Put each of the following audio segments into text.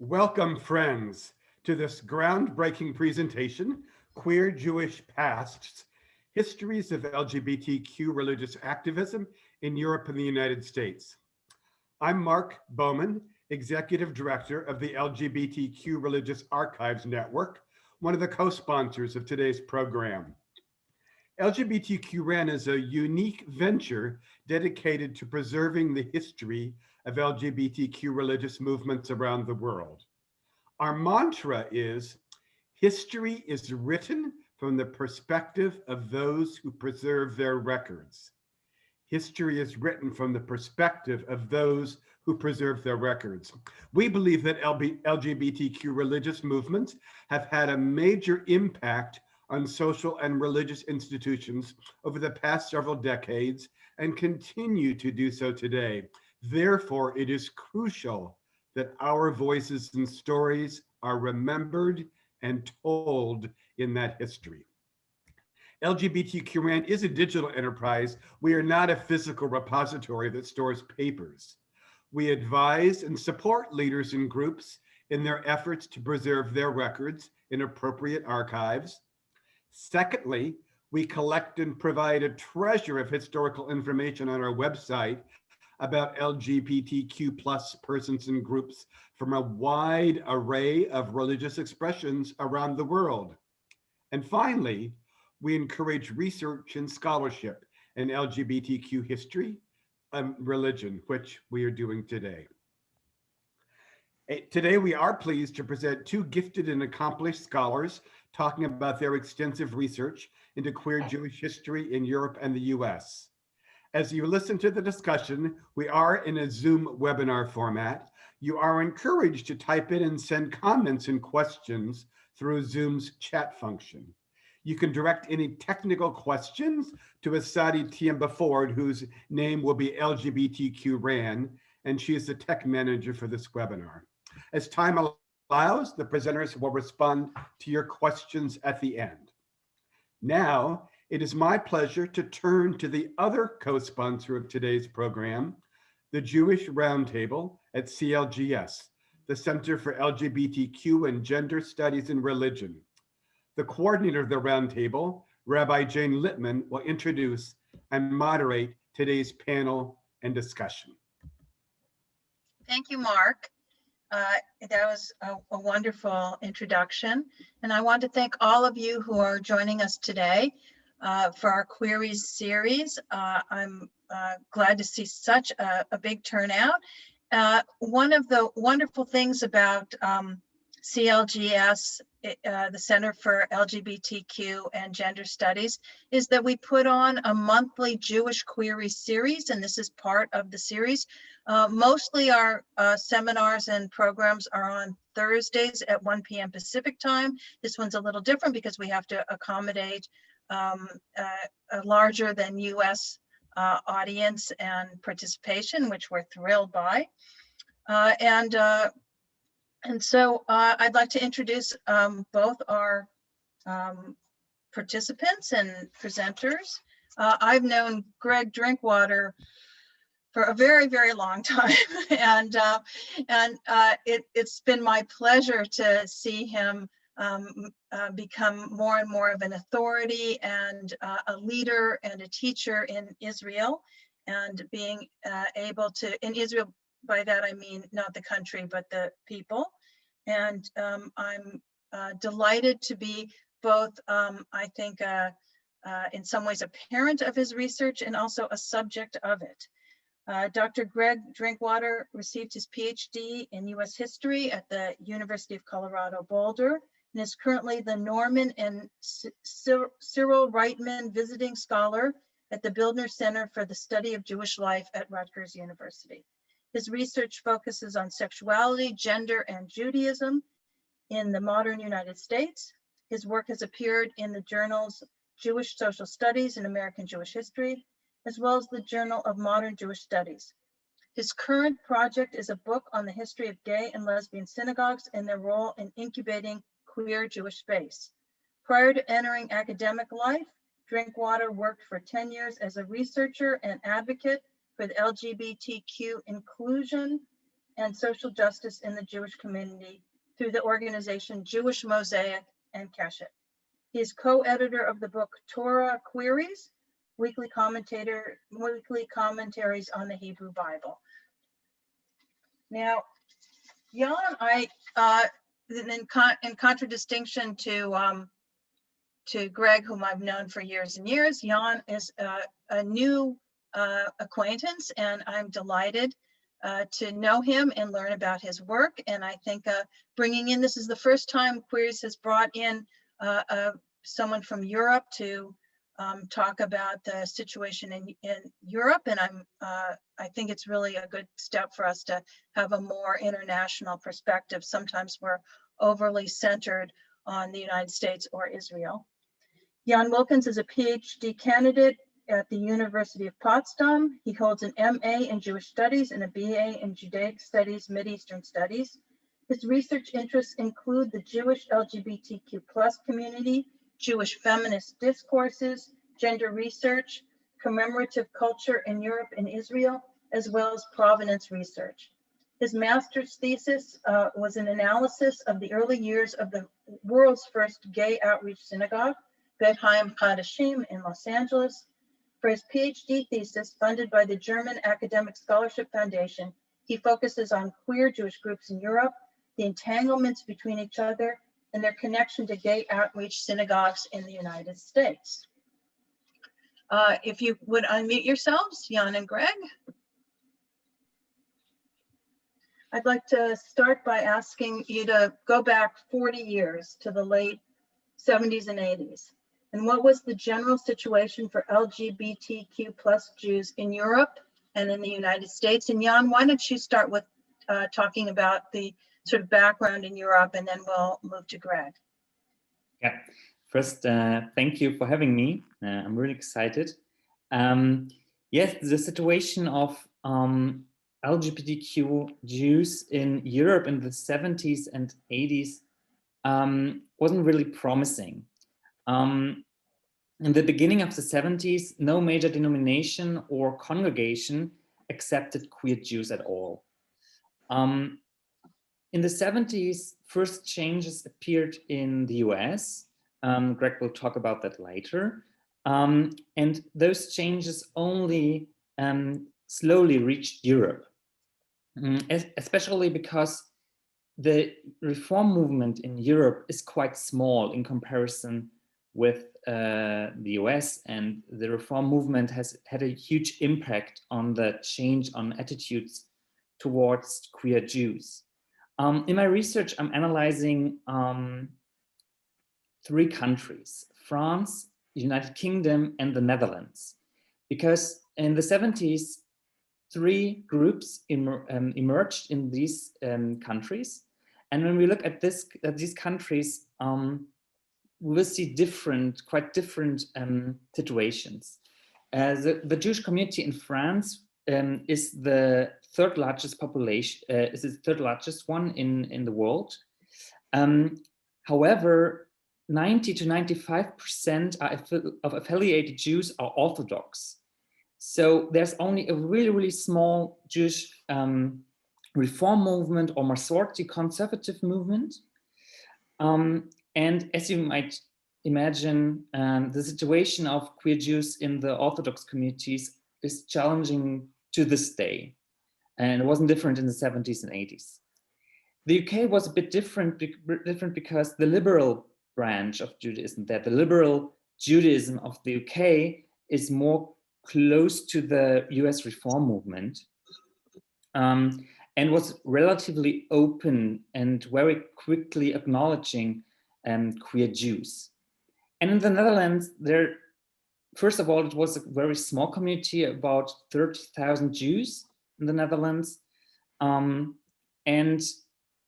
Welcome, friends, to this groundbreaking presentation, Queer Jewish Pasts, Histories of LGBTQ Religious Activism in Europe and the United States. I'm Mark Bowman, Executive Director of the LGBTQ Religious Archives Network, one of the co-sponsors of today's program. LGBTQ-RAN is a unique venture dedicated to preserving the history of LGBTQ religious movements around the world. Our mantra is, history is written from the perspective of those who preserve their records. History is written from the perspective of those who preserve their records. We believe that LGBTQ religious movements have had a major impact on social and religious institutions over the past several decades and continue to do so today. Therefore, it is crucial that our voices and stories are remembered and told in that history. LGBTQ-RAN is a digital enterprise. We are not a physical repository that stores papers. We advise and support leaders and groups in their efforts to preserve their records in appropriate archives. Secondly, we collect and provide a treasure of historical information on our website about LGBTQ plus persons and groups from a wide array of religious expressions around the world. And finally, we encourage research and scholarship in LGBTQ history and religion, which we are doing today. Today, we are pleased to present two gifted and accomplished scholars talking about their extensive research into queer Jewish history in Europe and the US. As you listen to the discussion, we are in a Zoom webinar format. You are encouraged to type in and send comments and questions through Zoom's chat function. You can direct any technical questions to Asadi Tiemba Ford, whose name will be LGBTQ-RAN, and she is the tech manager for this webinar. As time allows, the presenters will respond to your questions at the end. Now, it is my pleasure to turn to the other co-sponsor of today's program, the Jewish Roundtable at CLGS, the Center for LGBTQ and Gender Studies in Religion. The coordinator of the Roundtable, Rabbi Jane Littman, will introduce and moderate today's panel and discussion. Thank you, Mark. That was a wonderful introduction. And I want to thank all of you who are joining us today for our Queries series. I'm glad to see such a big turnout. One of the wonderful things about CLGS, the Center for LGBTQ and Gender Studies, is that we put on a monthly Jewish Queries series, and this is part of the series. Mostly our seminars and programs are on Thursdays at 1 p.m. Pacific time. This one's a little different because we have to accommodate a larger than US audience and participation, which we're thrilled by. And so I'd like to introduce both our participants and presenters. I've known Greg Drinkwater for a very, very long time, and it's been my pleasure to see him become more and more of an authority and a leader and a teacher in Israel, and being able to, in Israel, by that I mean not the country, but the people. And I'm delighted to be both, I think, in some ways a parent of his research and also a subject of it. Dr. Greg Drinkwater received his PhD in US history at the University of Colorado Boulder, and is currently the Norman and Cyril Reitman Visiting Scholar at the Bildner Center for the Study of Jewish Life at Rutgers University. His research focuses on sexuality, gender, and Judaism in the modern United States. His work has appeared in the journals Jewish Social Studies and American Jewish History, as well as the Journal of Modern Jewish Studies. His current project is a book on the history of gay and lesbian synagogues and their role in incubating queer Jewish space. Prior to entering academic life, Drinkwater worked for 10 years as a researcher and advocate for the LGBTQ inclusion and social justice in the Jewish community through the organization Jewish Mosaic and Keshet. He is co-editor of the book Torah Queries, weekly commentaries on the Hebrew Bible. Now, Jan, in contradistinction to Greg, whom I've known for years and years, Jan is a new acquaintance, and I'm delighted to know him and learn about his work. And I think bringing in, this is the first time Queries has brought in someone from Europe to talk about the situation in Europe. And I think it's really a good step for us to have a more international perspective. Sometimes we're overly centered on the United States or Israel. Jan Wilkens is a PhD candidate at the University of Potsdam. He holds an MA in Jewish Studies and a BA in Judaic Studies, Mideastern Studies. His research interests include the Jewish LGBTQ+ community, Jewish feminist discourses, gender research, commemorative culture in Europe and Israel, as well as provenance research. His master's thesis was an analysis of the early years of the world's first gay outreach synagogue, Beit Chaim Chadashim in Los Angeles. For his PhD thesis, funded by the German Academic Scholarship Foundation, he focuses on queer Jewish groups in Europe, the entanglements between each other, and their connection to gay outreach synagogues in the United States. If you would unmute yourselves, Jan and Greg. I'd like to start by asking you to go back 40 years to the late 70s and 80s. And what was the general situation for LGBTQ+ Jews in Europe and in the United States? And Jan, why don't you start with talking about the sort of background in Europe, and then we'll move to Greg. Yeah, first, thank you for having me. I'm really excited. Yes, the situation of LGBTQ Jews in Europe in the 70s and 80s wasn't really promising. In the beginning of the 70s, no major denomination or congregation accepted queer Jews at all. In the 70s, first changes appeared in the US. Greg will talk about that later. And those changes only slowly reached Europe, especially because the reform movement in Europe is quite small in comparison with the US, and the reform movement has had a huge impact on the change on attitudes towards queer Jews. In my research, I'm analyzing 3 countries: France, United Kingdom, and the Netherlands, because in the 70s, 3 groups emerged in these countries. And when we look at these countries, we will see quite different situations. The Jewish community in France is the third largest population, is the third largest one in the world. However, 90 to 95% of affiliated Jews are Orthodox. So there's only a really, really small Jewish reform movement or Masorti conservative movement. And as you might imagine, the situation of queer Jews in the Orthodox communities is challenging to this day. And it wasn't different in the 70s and 80s. The UK was a bit different because the liberal branch of Judaism, the liberal Judaism of the UK is more close to the US reform movement, and was relatively open and very quickly acknowledging queer Jews. And in the Netherlands, first of all, it was a very small community, about 30,000 Jews in the Netherlands. And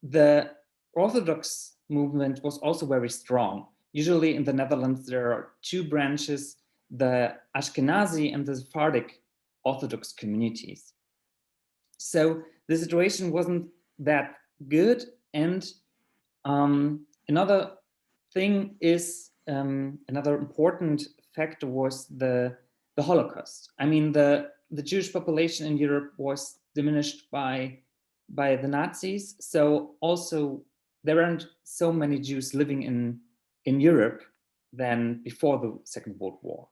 the Orthodox movement was also very strong. Usually in the Netherlands, there are 2 branches, the Ashkenazi and the Sephardic Orthodox communities. So the situation wasn't that good. And another thing is, another important factor was the Holocaust. I mean, the Jewish population in Europe was diminished by by the Nazis. So also there aren't so many Jews living in Europe than before the Second World War.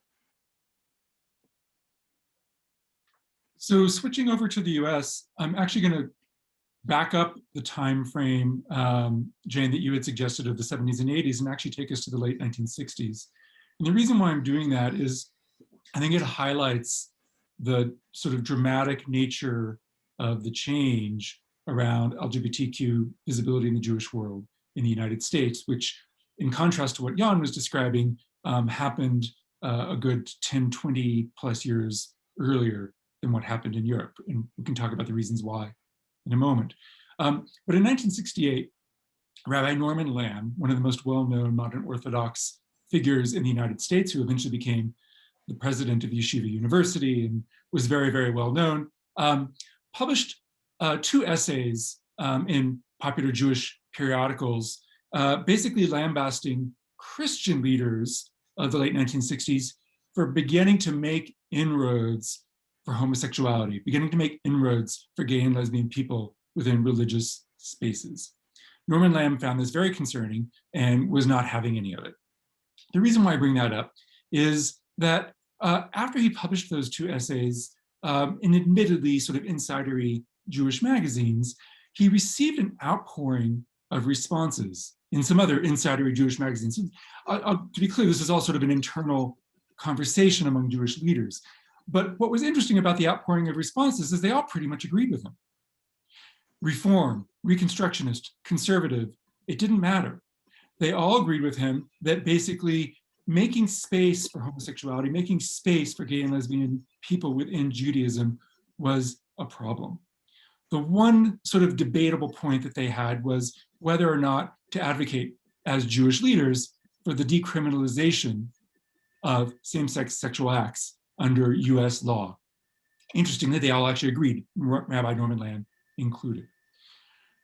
So switching over to the US, I'm actually going to back up the time frame, Jane, that you had suggested of the 70s and 80s and actually take us to the late 1960s. And the reason why I'm doing that is I think it highlights the sort of dramatic nature of the change around LGBTQ visibility in the Jewish world in the United States, which in contrast to what Jan was describing, happened a good 10, 20 plus years earlier than what happened in Europe. And we can talk about the reasons why in a moment. But in 1968, Rabbi Norman Lamm, one of the most well-known modern Orthodox figures in the United States, who eventually became the president of Yeshiva University and was very, very well known, published 2 essays in popular Jewish periodicals, basically lambasting Christian leaders of the late 1960s for beginning to make inroads for homosexuality, beginning to make inroads for gay and lesbian people within religious spaces. Norman Lamm found this very concerning and was not having any of it. The reason why I bring that up is that after he published those 2 essays in admittedly sort of insidery Jewish magazines, he received an outpouring of responses in some other insidery Jewish magazines. To be clear, this is all sort of an internal conversation among Jewish leaders. But what was interesting about the outpouring of responses is they all pretty much agreed with him. Reform, Reconstructionist, conservative, it didn't matter. They all agreed with him that basically making space for homosexuality, making space for gay and lesbian people within Judaism was a problem. The one sort of debatable point that they had was whether or not to advocate as Jewish leaders for the decriminalization of same-sex sexual acts under US law. Interestingly, they all actually agreed, Rabbi Norman Lamm included.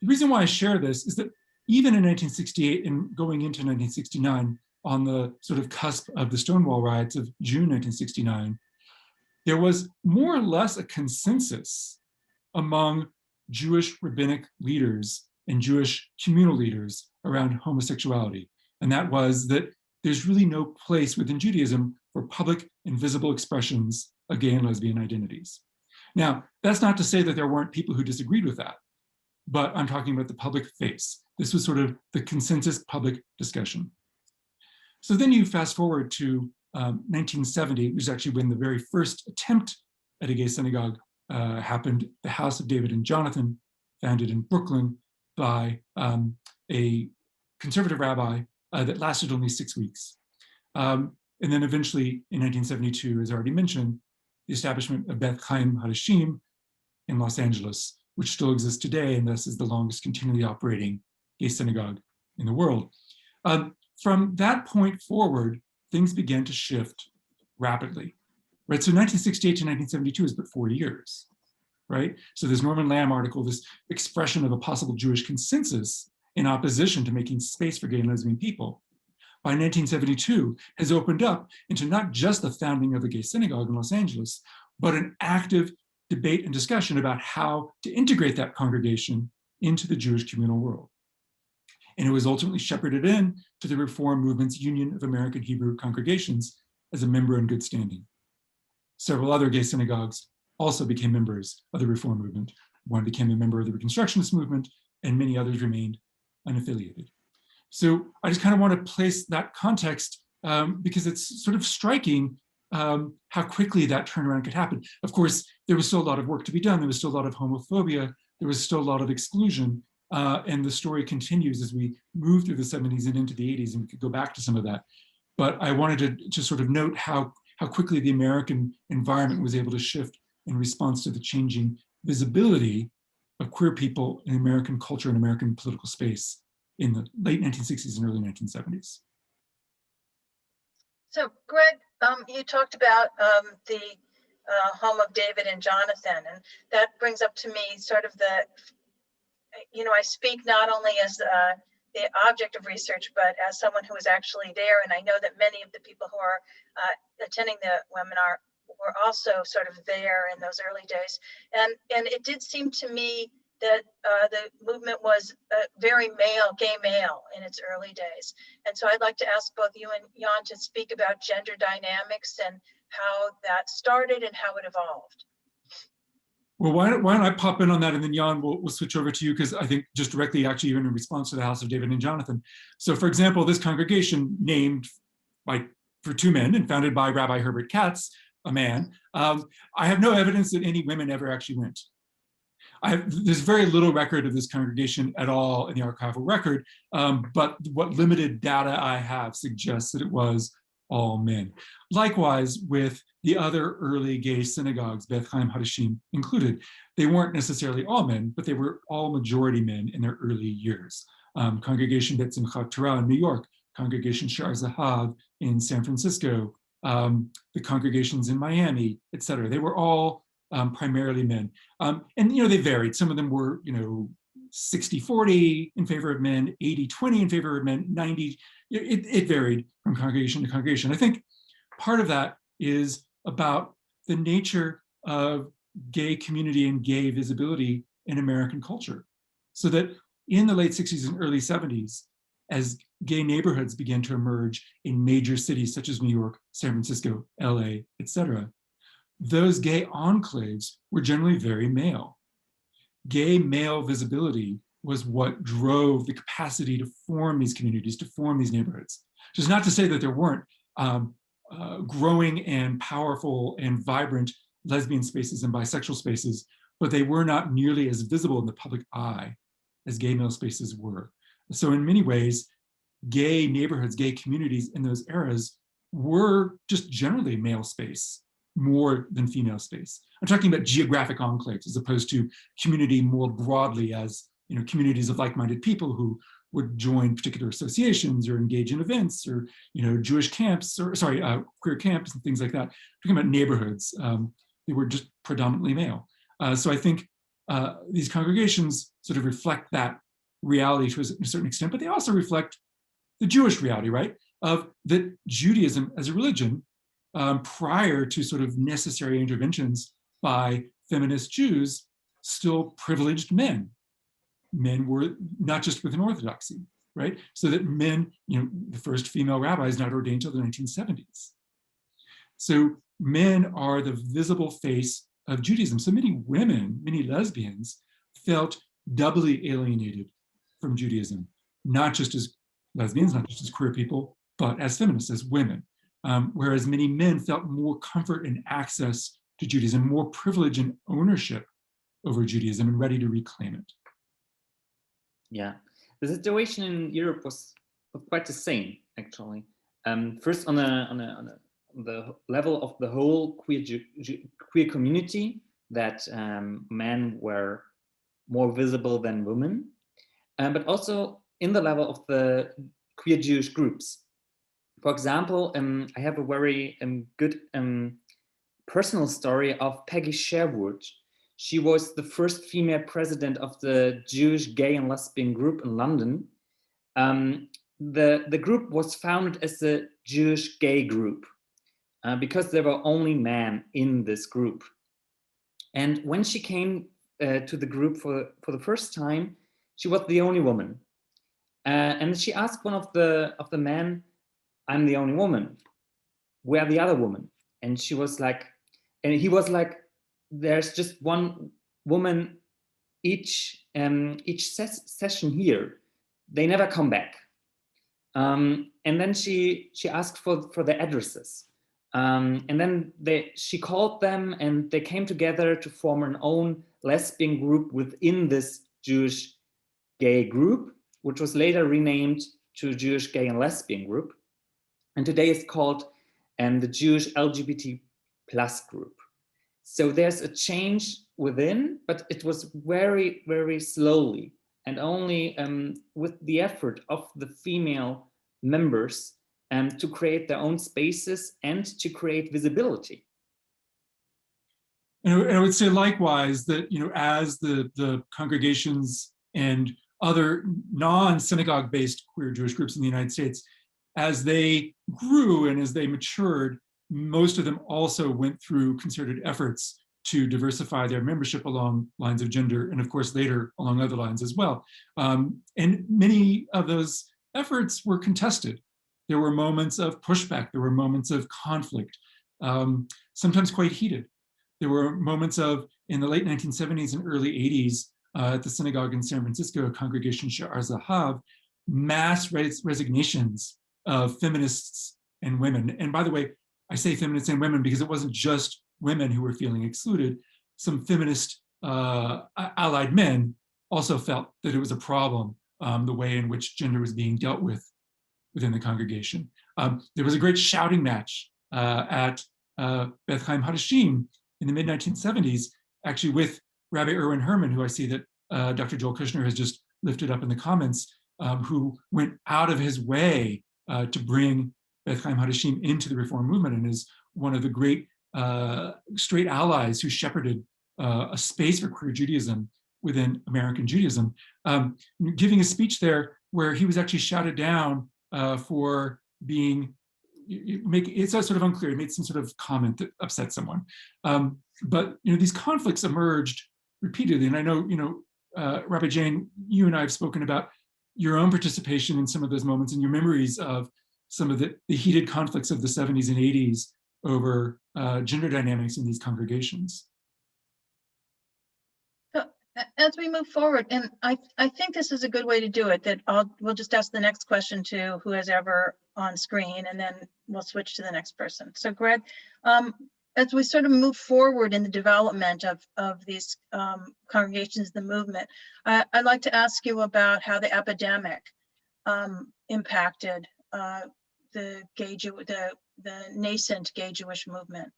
The reason why I share this is that even in 1968 and going into 1969, on the sort of cusp of the Stonewall riots of June 1969, there was more or less a consensus among Jewish rabbinic leaders and Jewish communal leaders around homosexuality. And that was that there's really no place within Judaism for public and visible expressions of gay and lesbian identities. Now, that's not to say that there weren't people who disagreed with that, but I'm talking about the public face. This was sort of the consensus public discussion. So then you fast forward to 1970, which is actually when the very first attempt at a gay synagogue happened, the House of David and Jonathan, founded in Brooklyn by a conservative rabbi that lasted only 6 weeks. And then eventually in 1972, as already mentioned, the establishment of Beth Chaim Hadashim in Los Angeles, which still exists today and thus is the longest continually operating gay synagogue in the world. From that point forward, things began to shift rapidly, right? So 1968 to 1972 is but 4 years, right? So this Norman Lamm article, this expression of a possible Jewish consensus in opposition to making space for gay and lesbian people, by 1972 has opened up into not just the founding of a gay synagogue in Los Angeles, but an active debate and discussion about how to integrate that congregation into the Jewish communal world. And it was ultimately shepherded in to the Reform Movement's Union of American Hebrew Congregations as a member in good standing. Several other gay synagogues also became members of the Reform Movement. One became a member of the Reconstructionist movement, and many others remained unaffiliated. So I just kind of want to place that context because it's sort of striking how quickly that turnaround could happen. Of course, there was still a lot of work to be done. There was still a lot of homophobia. There was still a lot of exclusion. And the story continues as we move through the 70s and into the 80s, and we could go back to some of that. But I wanted to sort of note how quickly the American environment was able to shift in response to the changing visibility of queer people in American culture and American political space in the late 1960s and early 1970s. So Greg, you talked about the home of David and Jonathan, and that brings up to me sort of the, I speak not only as the object of research, but as someone who was actually there. And I know that many of the people who are attending the webinar were also sort of there in those early days. And it did seem to me that the movement was very male, gay male in its early days. And so I'd like to ask both you and Jan to speak about gender dynamics and how that started and how it evolved. Well, why don't I pop in on that, and then Jan, we'll switch over to you, because I think just directly, actually, even in response to the House of David and Jonathan. So, for example, this congregation named for two men and founded by Rabbi Herbert Katz, a man. I have no evidence that any women ever actually went. There's very little record of this congregation at all in the archival record, but what limited data I have suggests that it was all men. Likewise, with the other early gay synagogues, Beth Chaim Hadashim included, they weren't necessarily all men, but they were all majority men in their early years. Congregation Bet Simchat Torah in New York, Congregation Shar Zahav in San Francisco, the congregations in Miami, et cetera. They were all primarily men. And they varied. Some of them were 60-40 in favor of men, 80-20 in favor of men, 90. It varied from congregation to congregation. I think part of that is about the nature of gay community and gay visibility in American culture. So that in the late 60s and early 70s, as gay neighborhoods began to emerge in major cities such as New York, San Francisco, LA, et cetera, those gay enclaves were generally very male. Gay male visibility was what drove the capacity to form these communities, to form these neighborhoods. Just not to say that there weren't growing and powerful and vibrant lesbian spaces and bisexual spaces, but they were not nearly as visible in the public eye as gay male spaces were. So in many ways, gay neighborhoods, gay communities in those eras were just generally male space more than female space. I'm talking about geographic enclaves as opposed to community more broadly as communities of like-minded people who would join particular associations or engage in events or Jewish camps or queer camps and things like that. I'm talking about neighborhoods. They were just predominantly male. So I think these congregations sort of reflect that reality to a certain extent, but they also reflect the Jewish reality, right? Of that Judaism as a religion, prior to sort of necessary interventions by feminist Jews, still privileged men. Men were not just within Orthodoxy, right? So that men, the first female rabbis not ordained until the 1970s. So men are the visible face of Judaism. So many women, many lesbians felt doubly alienated from Judaism, not just as lesbians, not just as queer people, but as feminists, as women. Whereas many men felt more comfort and access to Judaism, more privilege and ownership over Judaism and ready to reclaim it. Yeah, the situation in Europe was quite the same, actually. First, on the level of the whole queer community, that men were more visible than women, but also in the level of the queer Jewish groups. For example, I have a very good personal story of Peggy Sherwood. She was the first female president of the Jewish gay and lesbian group in London. The group was founded as a Jewish gay group because there were only men in this group. And when she came to the group for the first time, she was the only woman. And she asked one of the men, "I'm the only woman. Where are the other women?" And she was like, and he was like, "There's just one woman each session here. They never come back." And then she asked for the addresses. And then she called them and they came together to form an own lesbian group within this Jewish gay group, which was later renamed to Jewish Gay and Lesbian Group. And today it's called the Jewish LGBT plus group. So there's a change within, but it was very, very slowly and only with the effort of the female members to create their own spaces and to create visibility. And I would say likewise that, as the congregations and other non-synagogue based queer Jewish groups in the United States, as they grew and as they matured, most of them also went through concerted efforts to diversify their membership along lines of gender, and of course later along other lines as well. And many of those efforts were contested. There were moments of pushback, there were moments of conflict, sometimes quite heated. There were moments of, in the late 1970s and early 80s, at the synagogue in San Francisco, Congregation Sha'ar Zahav, mass resignations of feminists and women. And by the way, I say feminists and women because it wasn't just women who were feeling excluded. Some feminist allied men also felt that it was a problem, the way in which gender was being dealt with within the congregation. There was a great shouting match at Beth Chaim Hadashim in the mid-1970s, actually with Rabbi Erwin Herman, who I see that Dr. Joel Kushner has just lifted up in the comments, who went out of his way to bring Beth Chaim Hadashim into the Reform movement and is one of the great straight allies who shepherded a space for queer Judaism within American Judaism, giving a speech there where he was actually shouted down for being, it's sort of unclear, he made some sort of comment that upset someone. But these conflicts emerged repeatedly, and I know, Rabbi Jane, you and I have spoken about your own participation in some of those moments and your memories of some of the heated conflicts of the 70s and 80s over gender dynamics in these congregations. So, as we move forward, and I think this is a good way to do it, that we'll just ask the next question to who is ever on screen, and then we'll switch to the next person. So Greg, as we sort of move forward in the development of these congregations, the movement, I'd like to ask you about how the epidemic impacted the nascent gay Jewish movement.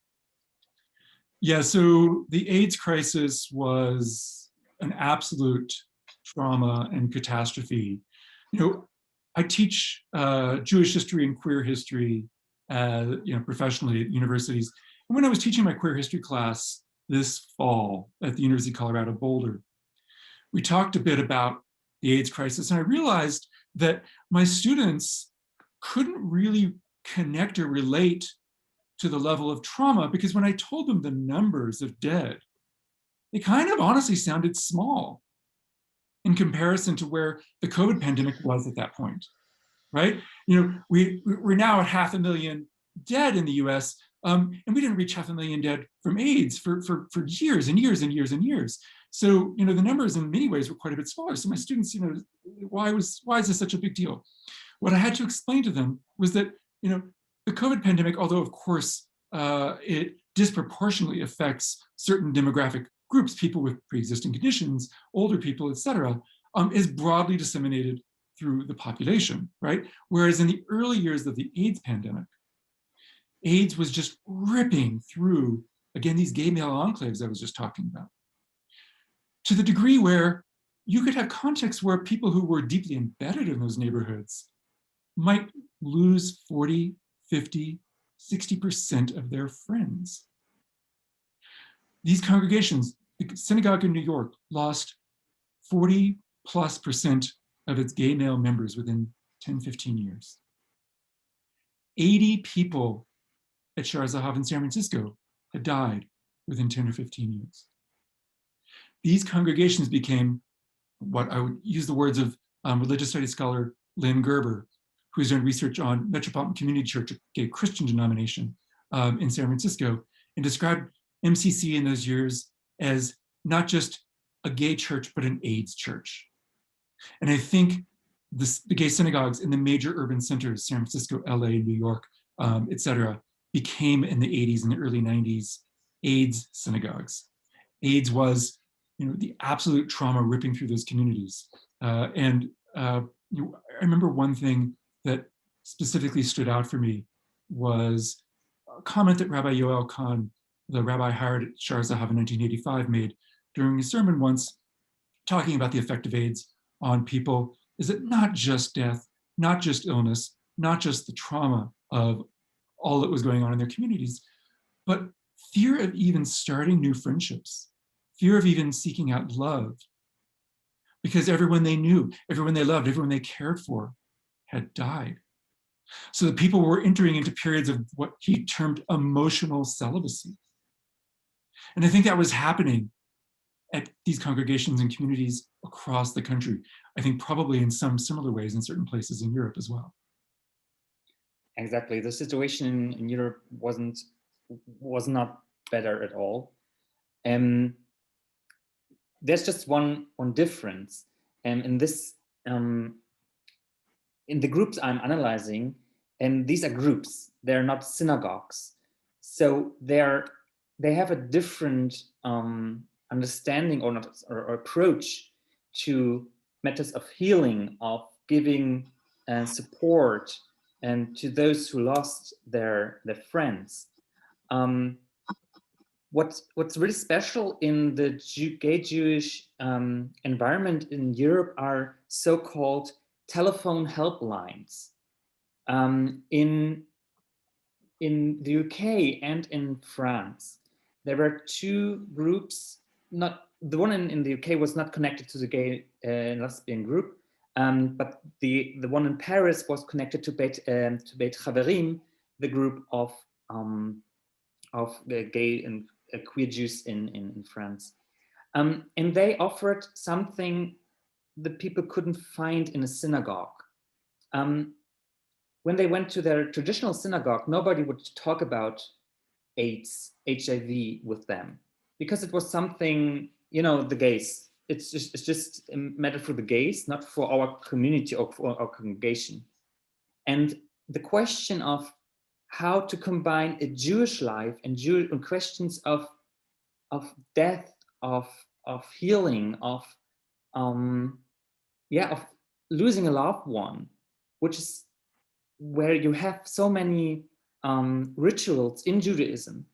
Yeah, so the AIDS crisis was an absolute trauma and catastrophe. I teach Jewish history and queer history, professionally at universities. And when I was teaching my queer history class this fall at the University of Colorado Boulder, we talked a bit about the AIDS crisis, and I realized that my students couldn't really connect or relate to the level of trauma, because when I told them the numbers of dead, they kind of honestly sounded small in comparison to where the COVID pandemic was at that point, right? We're now at 500,000 dead in the US, and we didn't reach 500,000 dead from AIDS for years and years and years and years. So, the numbers in many ways were quite a bit smaller. So my students, why is this such a big deal? What I had to explain to them was that, the COVID pandemic, although of course it disproportionately affects certain demographic groups, people with pre-existing conditions, older people, et cetera, is broadly disseminated through the population, right? Whereas in the early years of the AIDS pandemic, AIDS was just ripping through, again, these gay male enclaves I was just talking about, to the degree where you could have contexts where people who were deeply embedded in those neighborhoods might lose 40, 50, 60% of their friends. These congregations, the synagogue in New York lost 40+% of its gay male members within 10, 15 years. 80 people at Sha'ar Zahav in San Francisco had died within 10 or 15 years. These congregations became what I would use the words of religious studies scholar Lynn Gerber, who's done research on Metropolitan Community Church, a gay Christian denomination in San Francisco, and described MCC in those years as not just a gay church, but an AIDS church. And I think the gay synagogues in the major urban centers, San Francisco, LA, New York, et cetera, became in the 80s and the early 90s AIDS synagogues. AIDS was, the absolute trauma ripping through those communities. I remember one thing that specifically stood out for me was a comment that Rabbi Yoel Kahn, the rabbi hired at Sha'ar Zahav in 1985, made during a sermon once, talking about the effect of AIDS on people, is that not just death, not just illness, not just the trauma of all that was going on in their communities, but fear of even starting new friendships, fear of even seeking out love, because everyone they knew, everyone they loved, everyone they cared for had died. So the people were entering into periods of what he termed emotional celibacy. And I think that was happening at these congregations and communities across the country. I think probably in some similar ways in certain places in Europe as well. Exactly. The situation in Europe was not better at all. There's just one difference. And in this, in the groups I'm analyzing, and these are groups, they're not synagogues. So they have a different understanding or approach to matters of healing, of giving support, and to those who lost their friends. What's really special in the gay Jewish environment in Europe are so-called telephone helplines. In the UK and in France, there were two groups. Not the one in the UK was not connected to the gay lesbian group, but the one in Paris was connected to Beit Chaverim, the group of the gay and queer Jews in France. And they offered something that people couldn't find in a synagogue. When they went to their traditional synagogue, nobody would talk about AIDS, HIV with them, because it was something, the gays. It's just a matter for the gays, not for our community or for our congregation. And the question of how to combine a Jewish life and questions of death, of healing, of losing a loved one, which is where you have so many rituals in Judaism.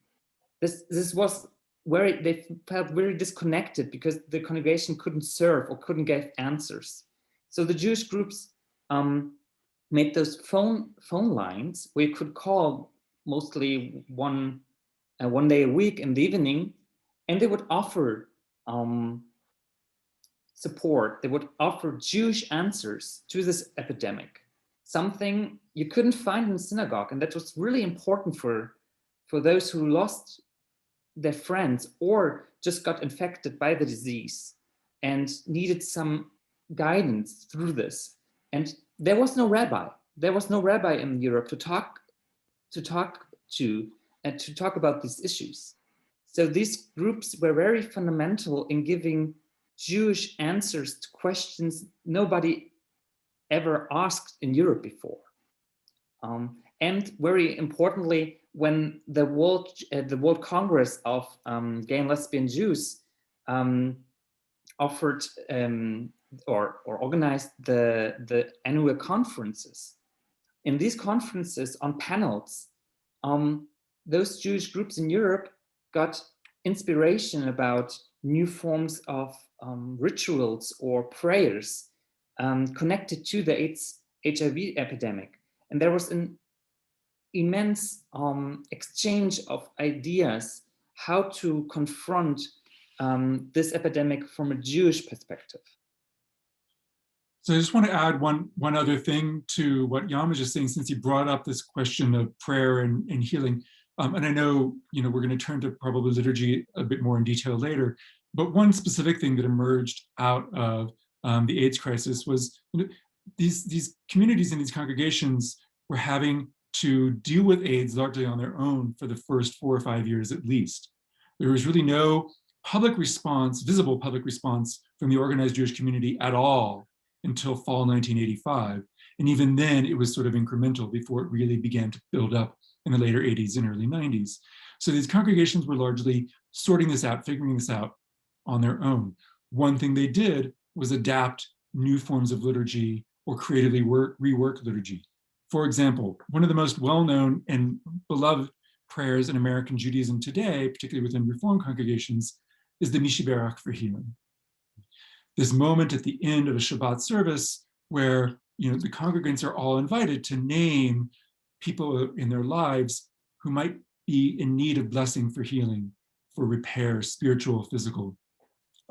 This was where they felt very disconnected because the congregation couldn't serve or couldn't get answers. So the Jewish groups made those phone lines where you could call mostly one day a week in the evening, and they would offer support. They would offer Jewish answers to this epidemic, something you couldn't find in the synagogue. And that was really important for those who lost their friends or just got infected by the disease and needed some guidance through this. And there was no rabbi. There was no rabbi in Europe to talk to and to talk about these issues. So these groups were very fundamental in giving Jewish answers to questions nobody ever asked in Europe before. And very importantly, when the World Congress of Gay and Lesbian Jews offered or organized the annual conferences. In these conferences on panels, those Jewish groups in Europe got inspiration about new forms of rituals or prayers connected to the AIDS HIV epidemic. And there was an immense exchange of ideas how to confront this epidemic from a Jewish perspective. So I just want to add one other thing to what Jan was just saying, since he brought up this question of prayer and healing. And I know, we're going to turn to probably liturgy a bit more in detail later, but one specific thing that emerged out of the AIDS crisis was these communities and these congregations were having to deal with AIDS largely on their own for the first 4 or 5 years at least. There was really no public response, visible public response from the organized Jewish community at all until fall 1985. And even then it was sort of incremental before it really began to build up in the later 80s and early 90s. So these congregations were largely sorting this out, figuring this out on their own. One thing they did was adapt new forms of liturgy or creatively rework liturgy. For example, one of the most well-known and beloved prayers in American Judaism today, particularly within Reform congregations, is the Mishiberach for healing. This moment at the end of a Shabbat service where the congregants are all invited to name people in their lives who might be in need of blessing for healing, for repair, spiritual, physical.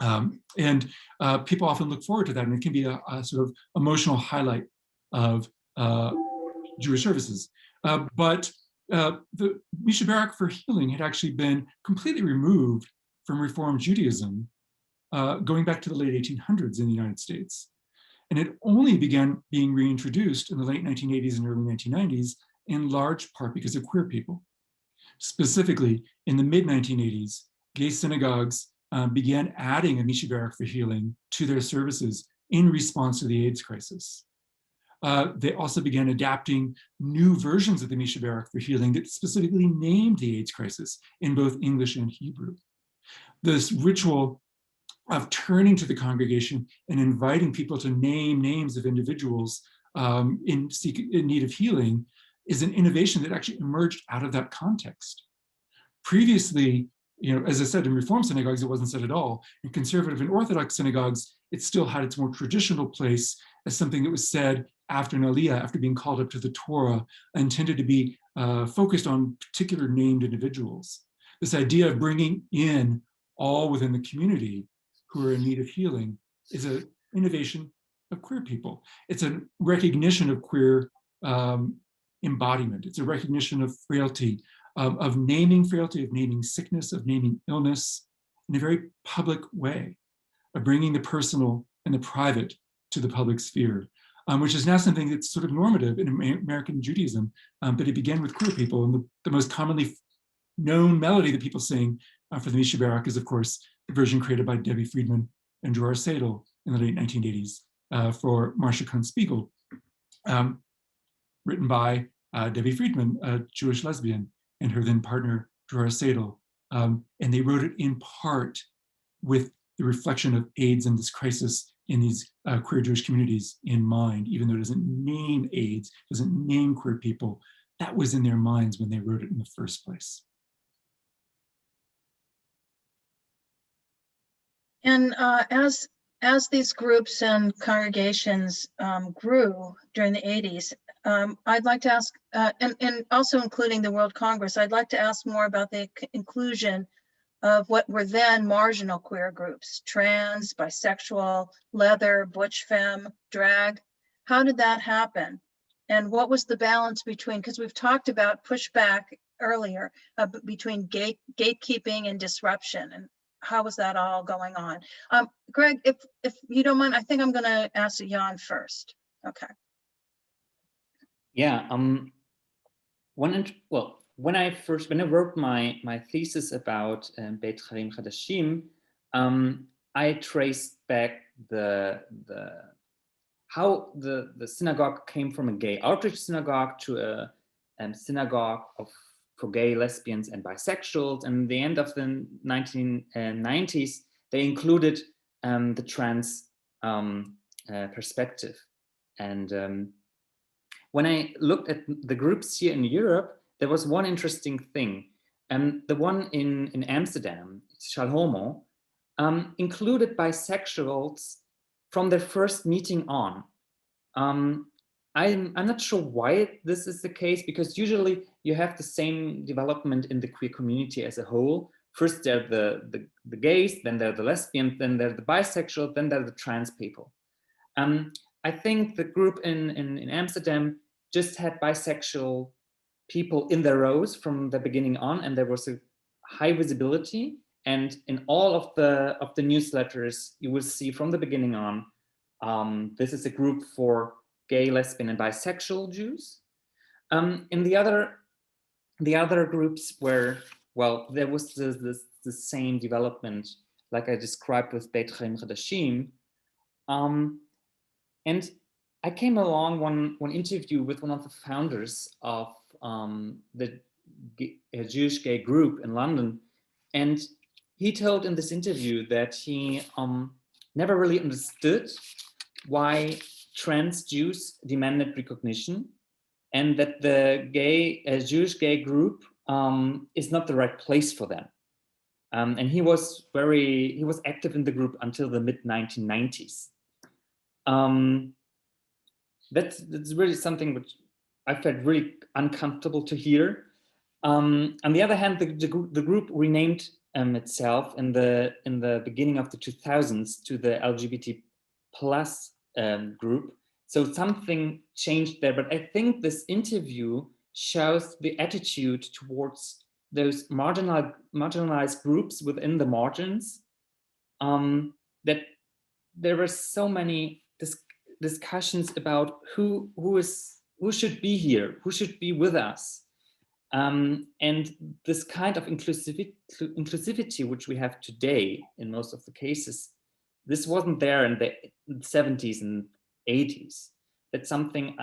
And people often look forward to that, and it can be a sort of emotional highlight of Jewish services. But the Misha Barak for healing had actually been completely removed from Reform Judaism going back to the late 1800s in the United States. And it only began being reintroduced in the late 1980s and early 1990s, in large part because of queer people. Specifically, in the mid-1980s, gay synagogues began adding a Misha Barak for healing to their services in response to the AIDS crisis. They also began adapting new versions of the Misha Barak for healing that specifically named the AIDS crisis in both English and Hebrew. This ritual of turning to the congregation and inviting people to name names of individuals in need of healing is an innovation that actually emerged out of that context. Previously, as I said, in Reform synagogues, it wasn't said at all. In conservative and Orthodox synagogues, it still had its more traditional place as something that was said after an aliyah, after being called up to the Torah, and tended to be focused on particular named individuals. This idea of bringing in all within the community who are in need of healing is an innovation of queer people. It's a recognition of queer embodiment. It's a recognition of frailty, of naming frailty, of naming sickness, of naming illness in a very public way, of bringing the personal and the private to the public sphere, which is now something that's sort of normative in American Judaism, but it began with queer people. And the most commonly known melody that people sing for the Misha Barak is, of course, the version created by Debbie Friedman and Dror Seidel in the late 1980s for Marcia Cohn-Spiegel, written by Debbie Friedman, a Jewish lesbian, and her then partner, Dror Seidel. And they wrote it in part with the reflection of AIDS and this crisis in these queer Jewish communities in mind, even though it doesn't name AIDS, doesn't name queer people. That was in their minds when they wrote it in the first place. And as these groups and congregations grew during the 80s, I'd like to ask, and also including the World Congress, I'd like to ask more about the inclusion of what were then marginal queer groups: trans, bisexual, leather, butch femme, drag. How did that happen? And what was the balance between, because we've talked about pushback earlier, between gatekeeping and disruption, and how was that all going on? Greg, if you don't mind, I think I'm going to ask Jan first. Okay. Yeah. When I wrote my thesis about Beit Chaim Chadashim, I traced back how the synagogue came from a gay outreach synagogue to a synagogue for gay, lesbians, and bisexuals. And at the end of the 1990s, they included the trans perspective. And when I looked at the groups here in Europe, there was one interesting thing. The one in Amsterdam, Shalhomo, included bisexuals from their first meeting on. I'm not sure why this is the case, because usually you have the same development in the queer community as a whole. First, there are the gays, then there are the lesbians, then there are the bisexual, then there are the trans people. I think the group in Amsterdam just had bisexual people in their rows from the beginning on, and there was a high visibility. And in all of the newsletters, you will see from the beginning on, this is a group for gay, lesbian, and bisexual Jews. In the other groups where, well, there was the same development like I described with Beit Chaim Chadashim. And I came along one interview with one of the founders of the Jewish gay group in London, and he told in this interview that he never really understood why trans Jews demanded recognition, and that the Jewish gay group is not the right place for them. And he was active in the group until the mid-1990s. That's really something which I felt really uncomfortable to hear. On the other hand, the group renamed itself in the beginning of the 2000s to the LGBT plus group. So something changed there, but I think this interview shows the attitude towards those marginalized groups within the margins, that there were so many discussions about who should be here, who should be with us. And this kind of inclusivity which we have today in most of the cases, this wasn't there in the 70s and 80s. That's something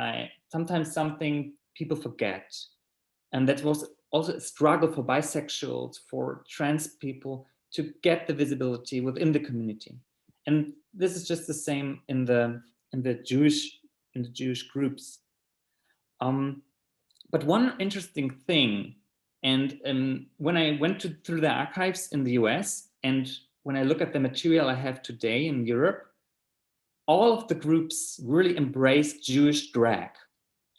something people forget. And that was also a struggle for bisexuals, for trans people to get the visibility within the community. And this is just the same in the Jewish groups. But one interesting thing, and when I went through the archives in the US, and when I look at the material I have today in Europe, all of the groups really embrace Jewish drag,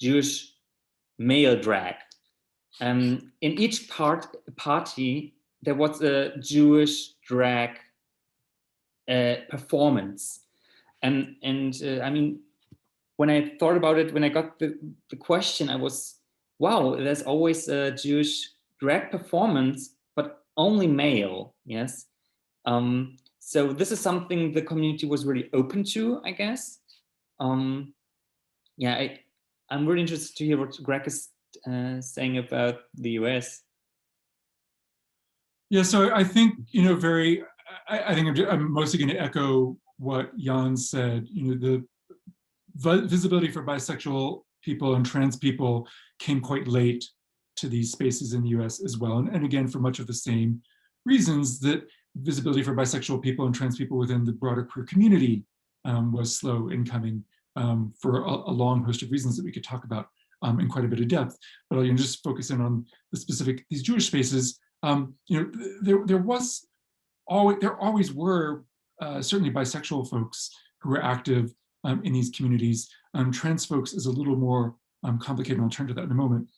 Jewish male drag. In each party, there was a Jewish drag performance. And I mean, when I thought about it, when I got the question, I was, wow, there's always a Jewish drag performance, but only male, yes? So this is something the community was really open to, I guess. Yeah, I'm really interested to hear what Greg is saying about the US. Yeah, so I think, I think I'm mostly going to echo what Jan said. The visibility for bisexual people and trans people came quite late to these spaces in the US as well. And again, for much of the same reasons, that visibility for bisexual people and trans people within the broader queer community was slow in coming for a long host of reasons that we could talk about in quite a bit of depth. But I'll just focus in on these Jewish spaces. There always were certainly bisexual folks who were active in these communities. Trans folks is a little more complicated, and I'll turn to that in a moment.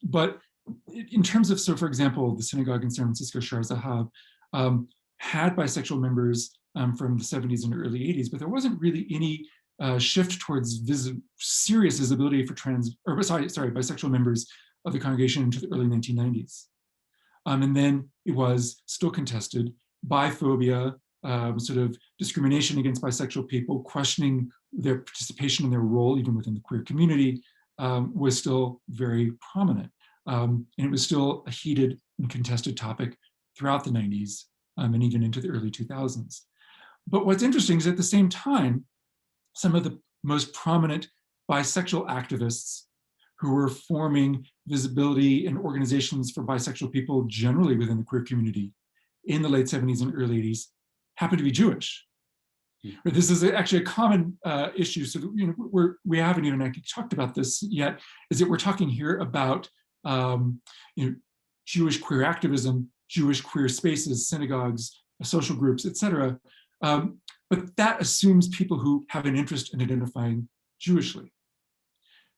But in terms of, so for example, the synagogue in San Francisco, Shar Zahav, had bisexual members from the 70s and early 80s, but there wasn't really any shift towards serious visibility for bisexual members of the congregation into the early 1990s. And then it was still contested. Biphobia, sort of discrimination against bisexual people, questioning their participation and their role even within the queer community, was still very prominent. And it was still a heated and contested topic throughout the 90s and even into the early 2000s. But what's interesting is at the same time, some of the most prominent bisexual activists who were forming visibility and organizations for bisexual people generally within the queer community in the late 70s and early 80s happened to be Jewish. But this is actually a common issue. So we haven't even actually talked about this yet, is that we're talking here about Jewish queer activism, Jewish queer spaces, synagogues, social groups, etc. But that assumes people who have an interest in identifying Jewishly.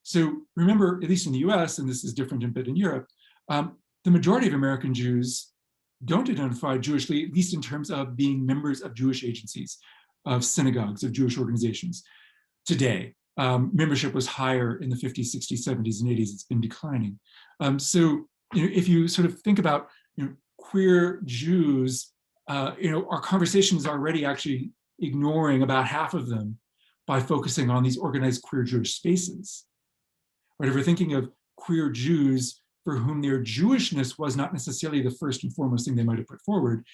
So remember, at least in the US, and this is different a bit in Europe, the majority of American Jews don't identify Jewishly, at least in terms of being members of Jewish agencies, of synagogues, of Jewish organizations. Today, membership was higher in the 50s, 60s, 70s, and 80s. It's been declining. So if you sort of think about queer Jews, our conversation is already actually ignoring about half of them by focusing on these organized queer Jewish spaces. Right? If we're thinking of queer Jews for whom their Jewishness was not necessarily the first and foremost thing they might have put forward,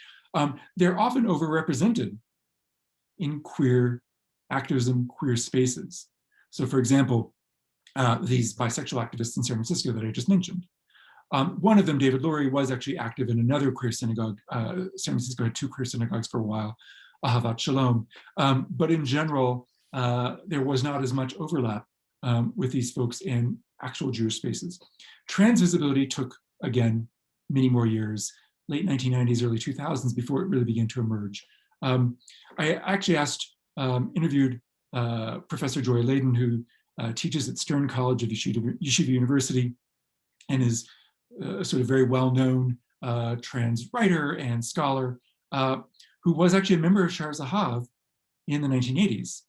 they're often overrepresented in queer activism, queer spaces. So for example, these bisexual activists in San Francisco that I just mentioned. One of them, David Lurie, was actually active in another queer synagogue. San Francisco had two queer synagogues for a while, Ahavat Shalom. But in general, there was not as much overlap with these folks in actual Jewish spaces. Trans visibility took, again, many more years, late 1990s, early 2000s, before it really began to emerge. I actually interviewed Professor Joy Layden, who teaches at Stern College of Yeshiva University and is a sort of very well-known trans writer and scholar, who was actually a member of Shar Zahav in the 1980s.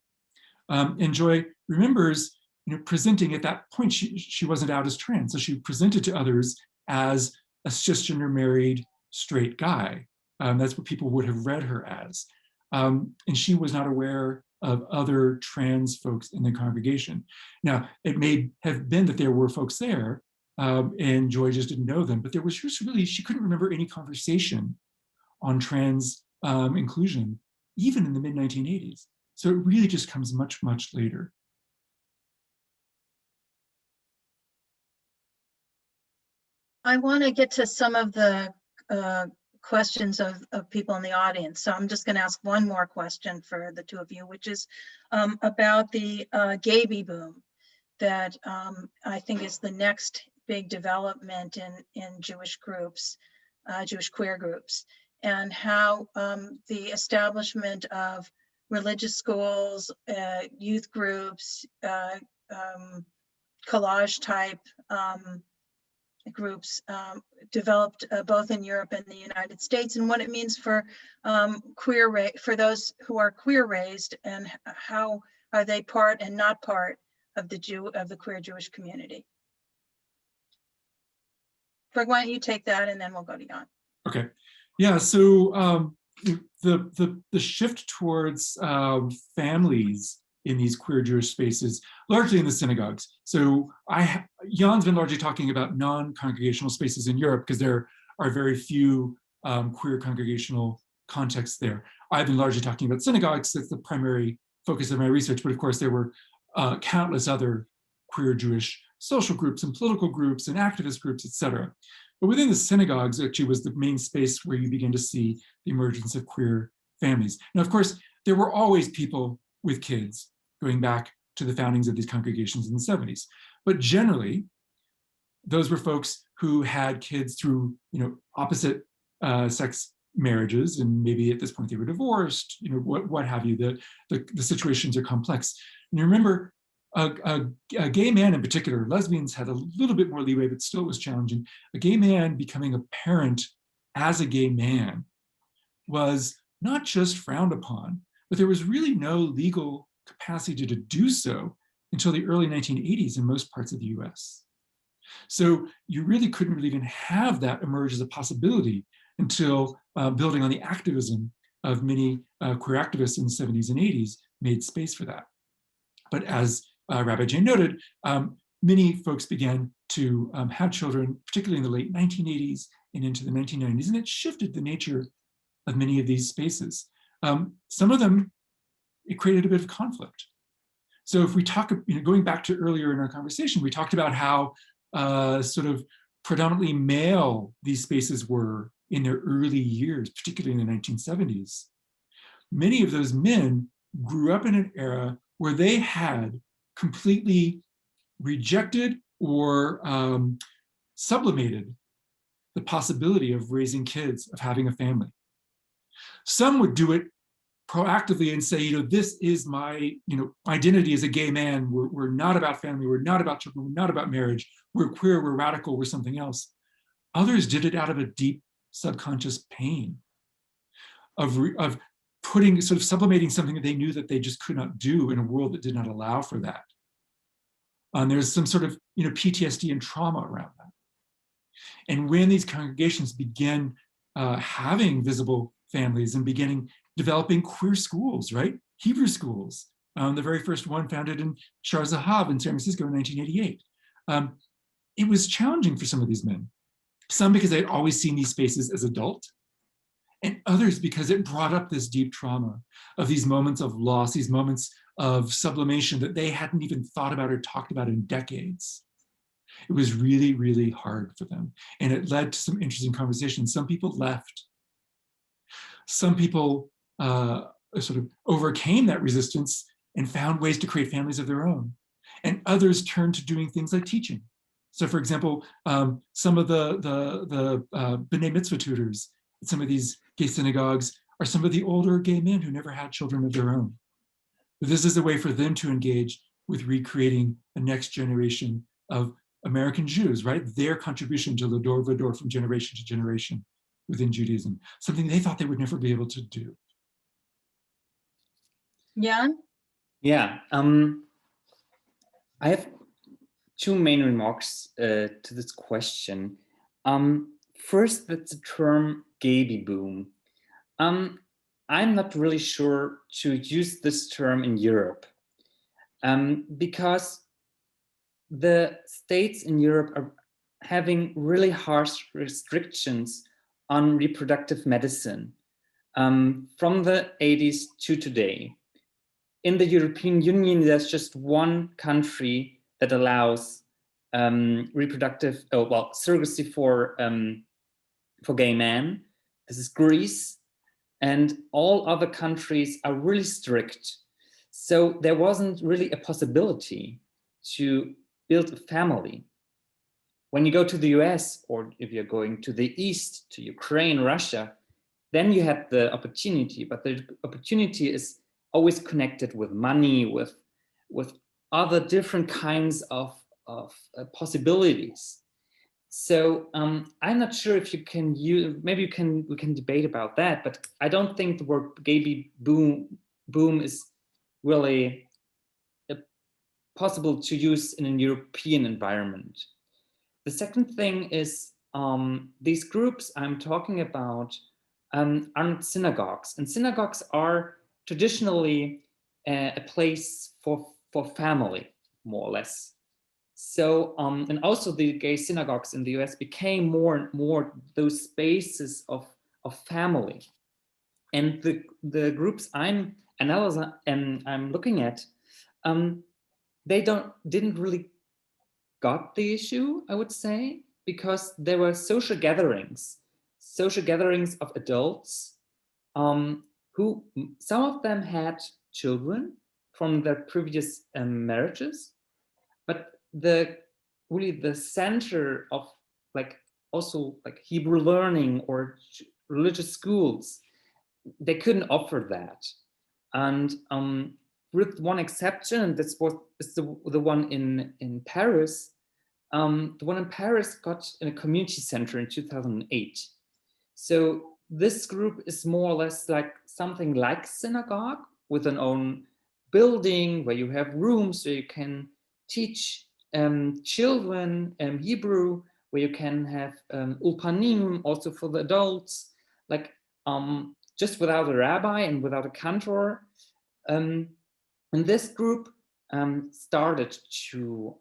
And Joy remembers, presenting at that point, she wasn't out as trans. So she presented to others as a cisgender married straight guy. That's what people would have read her as. And she was not aware of other trans folks in the congregation. Now, it may have been that there were folks there and Joy just didn't know them, but there was just really, she couldn't remember any conversation on trans inclusion, even in the mid 1980s. So it really just comes much, much later. I want to get to some of the questions of people in the audience. So I'm just going to ask one more question for the two of you, which is about the Gaby boom that I think is the next big development in Jewish groups, Jewish queer groups, and how the establishment of religious schools, youth groups, collage type groups developed both in Europe and the United States, and what it means for for those who are queer raised, and how are they part and not part of the queer Jewish community. Greg, why don't you take that, and then we'll go to Jan. Okay, yeah. So the shift towards families in these queer Jewish spaces, largely in the synagogues. So Jan's been largely talking about non-congregational spaces in Europe because there are very few queer congregational contexts there. I've been largely talking about synagogues. That's the primary focus of my research, but of course there were countless other queer Jewish social groups and political groups and activist groups, etc. But within the synagogues actually was the main space where you begin to see the emergence of queer families. Now, of course, there were always people with kids going back to the foundings of these congregations in the 70s. But generally, those were folks who had kids through, opposite sex marriages, and maybe at this point they were divorced, what have you. The situations are complex. And you remember, a gay man in particular, lesbians had a little bit more leeway, but still it was challenging. A gay man becoming a parent as a gay man was not just frowned upon, but there was really no legal capacity to do so until the early 1980s in most parts of the US. So you really couldn't really even have that emerge as a possibility until building on the activism of many queer activists in the 70s and 80s made space for that. But as Rabbi Jane noted, many folks began to have children, particularly in the late 1980s and into the 1990s, and it shifted the nature of many of these spaces. Some of them, it created a bit of conflict. So if we talk, going back to earlier in our conversation, we talked about how sort of predominantly male these spaces were in their early years, particularly in the 1970s. Many of those men grew up in an era where they had completely rejected or sublimated the possibility of raising kids, of having a family. Some would do it proactively and say, this is my identity as a gay man. We're not about family. We're not about children. We're not about marriage. We're queer. We're radical. We're something else. Others did it out of a deep subconscious pain of putting, sort of sublimating something that they knew that they just could not do in a world that did not allow for that. And there's some sort of PTSD and trauma around that. And when these congregations began having visible families and developing queer schools, right? Hebrew schools. The very first one founded in Shar Zahav in San Francisco in 1988. It was challenging for some of these men. Some because they'd always seen these spaces as adult, and others because it brought up this deep trauma of these moments of loss, these moments of sublimation that they hadn't even thought about or talked about in decades. It was really, really hard for them. And it led to some interesting conversations. Some people left. Some people sort of overcame that resistance and found ways to create families of their own. And others turned to doing things like teaching. So for example, some of the B'nai Mitzvah tutors at some of these gay synagogues are some of the older gay men who never had children of their own. But this is a way for them to engage with recreating a next generation of American Jews, right? Their contribution to L'dor V'dor from generation to generation within Judaism, something they thought they would never be able to do. Jan? Yeah. I have two main remarks to this question. First, that's the term "baby boom." I'm not really sure to use this term in Europe because the states in Europe are having really harsh restrictions on reproductive medicine from the 80s to today. In the European Union, there's just one country that allows surrogacy for gay men. This is Greece, and all other countries are really strict. So there wasn't really a possibility to build a family. When you go to the US, or if you're going to the East, to Ukraine, Russia, then you had the opportunity, but the opportunity is always connected with money, with other different kinds of possibilities. So I'm not sure if you can use, maybe we can debate about that, but I don't think the word baby boom is really possible to use in a European environment. The second thing is these groups I'm talking about aren't synagogues, and synagogues are traditionally a place for family, more or less. So, and also the gay synagogues in the US became more and more those spaces of family. And the groups I'm analyzing and I'm looking at, they didn't really got the issue, I would say, because there were social gatherings of adults who, some of them had children from their previous marriages, but the center of also Hebrew learning or religious schools, they couldn't offer that. And with one exception, and this is the one in Paris. The one in Paris got in a community center in 2008. So this group is more or less like something like synagogue with an own building where you have rooms where you can teach children Hebrew, where you can have ulpanim also for the adults, just without a rabbi and without a cantor. And this group started to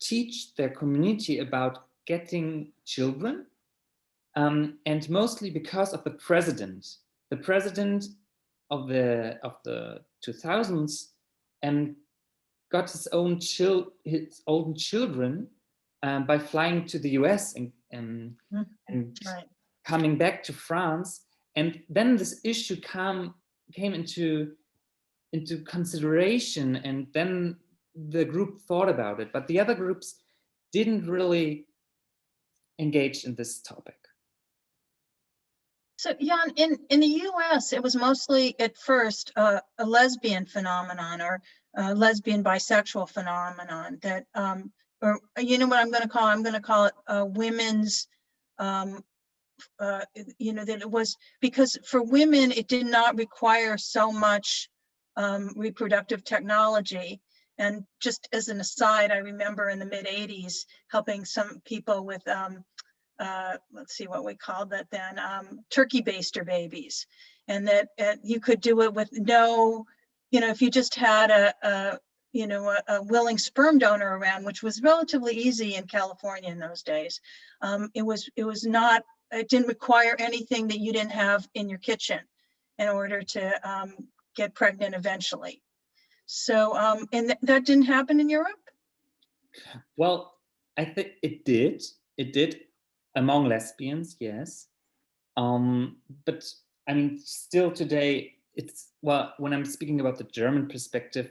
teach their community about getting children, and mostly because of the president of the 2000s, and got his own children by flying to the US and Right. coming back to France. And then this issue came into consideration, and then the group thought about it, but the other groups didn't really engage in this topic. So Jan, in the US, it was mostly at first a lesbian phenomenon, or a lesbian bisexual phenomenon that, or you know what I'm going to call? I'm going to call it women's, that it was because for women, it did not require so much reproductive technology. And just as an aside, I remember in the mid 80s helping some people with let's see what we called that then, turkey baster babies. And that you could do it with no, if you just had a willing sperm donor around, which was relatively easy in California in those days. It didn't require anything that you didn't have in your kitchen in order to get pregnant eventually. So, and that didn't happen in Europe? Well, I think it did. It did among lesbians, yes. But I mean, still today, when I'm speaking about the German perspective,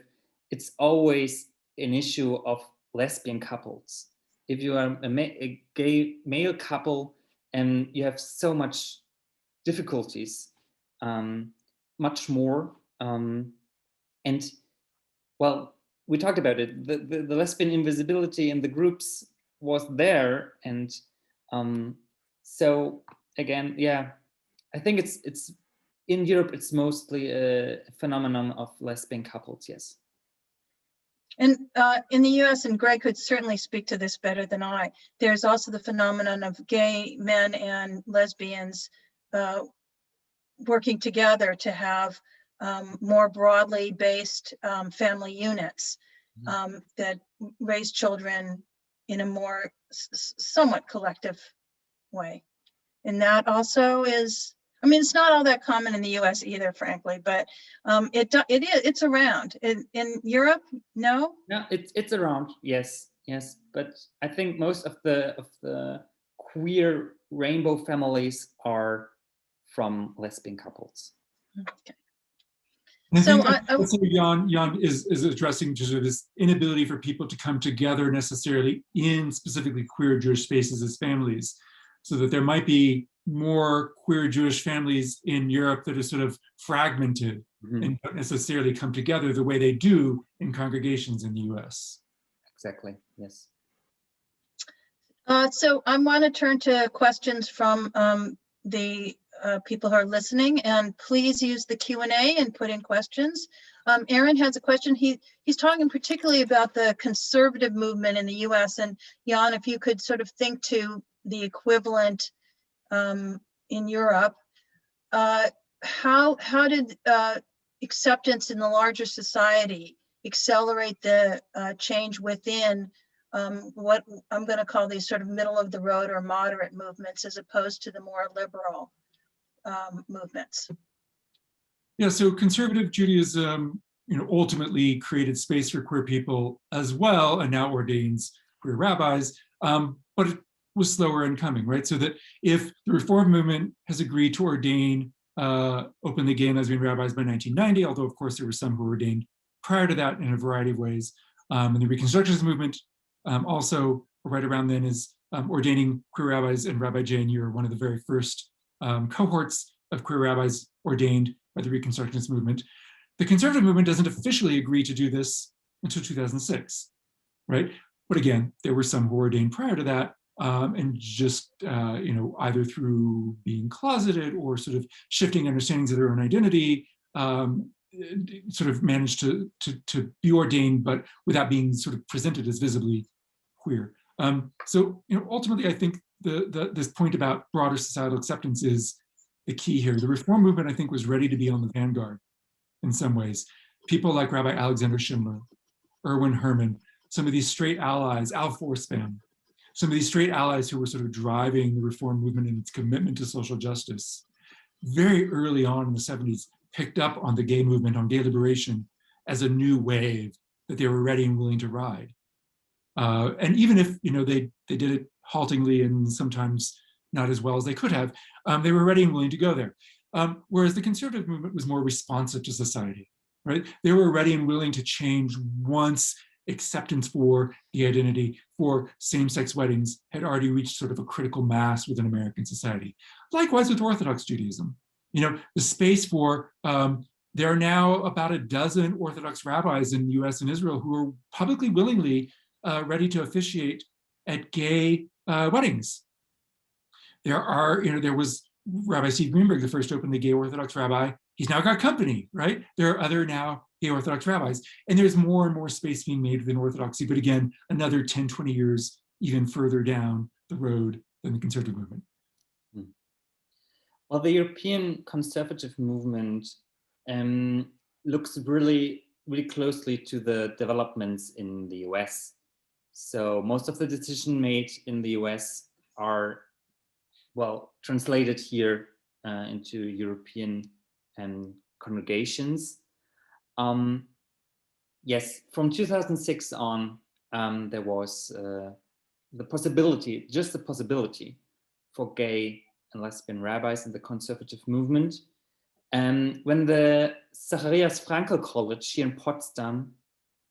it's always an issue of lesbian couples. If you are a gay male couple and you have so much difficulties, much more, and well, we talked about it. The lesbian invisibility in the groups was there, and so again, yeah, I think it's in Europe. It's mostly a phenomenon of lesbian couples. Yes. And in the US, and Greg could certainly speak to this better than I, there's also the phenomenon of gay men and lesbians working together to have more broadly based family units that raise children in a more somewhat collective way. And that also is, I mean, it's not all that common in the US either, frankly, but it's around. In Europe, no? No, it's around, yes, but I think most of the queer rainbow families are from lesbian couples. Okay. And I So think that's what Jan is addressing, just sort of this inability for people to come together necessarily in specifically queer Jewish spaces as families, so that there might be more queer Jewish families in Europe that are sort of fragmented and don't necessarily come together the way they do in congregations in the US. Exactly, yes. So I want to turn to questions from the people who are listening, and please use the Q&A and put in questions. Aaron has a question. He's talking particularly about the conservative movement in the US, and Jan, if you could sort of think to the equivalent in Europe, how did acceptance in the larger society accelerate the change within what I'm going to call these sort of middle of the road or moderate movements, as opposed to the more liberal movements? Yeah, so conservative Judaism, ultimately created space for queer people as well, and now ordains queer rabbis, but it was slower in coming, right? So that if the Reform movement has agreed to ordain openly gay and lesbian rabbis by 1990, although of course there were some who were ordained prior to that in a variety of ways, and the Reconstructionist movement also right around then is ordaining queer rabbis, and Rabbi Jane, you're one of the very first cohorts of queer rabbis ordained by the Reconstructionist movement. The conservative movement doesn't officially agree to do this until 2006, right? But again, there were some who were ordained prior to that, and just either through being closeted or sort of shifting understandings of their own identity, sort of managed to be ordained, but without being sort of presented as visibly queer. So ultimately, I think this point about broader societal acceptance is the key here. The Reform movement, I think, was ready to be on the vanguard in some ways. People like Rabbi Alexander Schindler, Erwin Herman, some of these straight allies, Al Forsman, some of these straight allies who were sort of driving the Reform movement and its commitment to social justice, very early on in the 70s, picked up on the gay movement, on gay liberation, as a new wave that they were ready and willing to ride. And even if they did it haltingly and sometimes not as well as they could have, they were ready and willing to go there. Whereas the conservative movement was more responsive to society, right? They were ready and willing to change once acceptance for the identity, for same-sex weddings had already reached sort of a critical mass within American society. Likewise with Orthodox Judaism. The space for, there are now about a dozen Orthodox rabbis in the US and Israel who are publicly willingly ready to officiate at gay weddings. There was Rabbi Steve Greenberg, the first openly gay Orthodox rabbi. He's now got company, right? There are other now gay Orthodox rabbis. And there's more and more space being made within Orthodoxy, but again, another 10, 20 years even further down the road than the conservative movement. Well, the European conservative movement looks really, really closely to the developments in the US. So most of the decisions made in the US are, well, translated here into European congregations. Yes, from 2006 on, there was the possibility for gay and lesbian rabbis in the conservative movement. When the Zacharias Frankel College here in Potsdam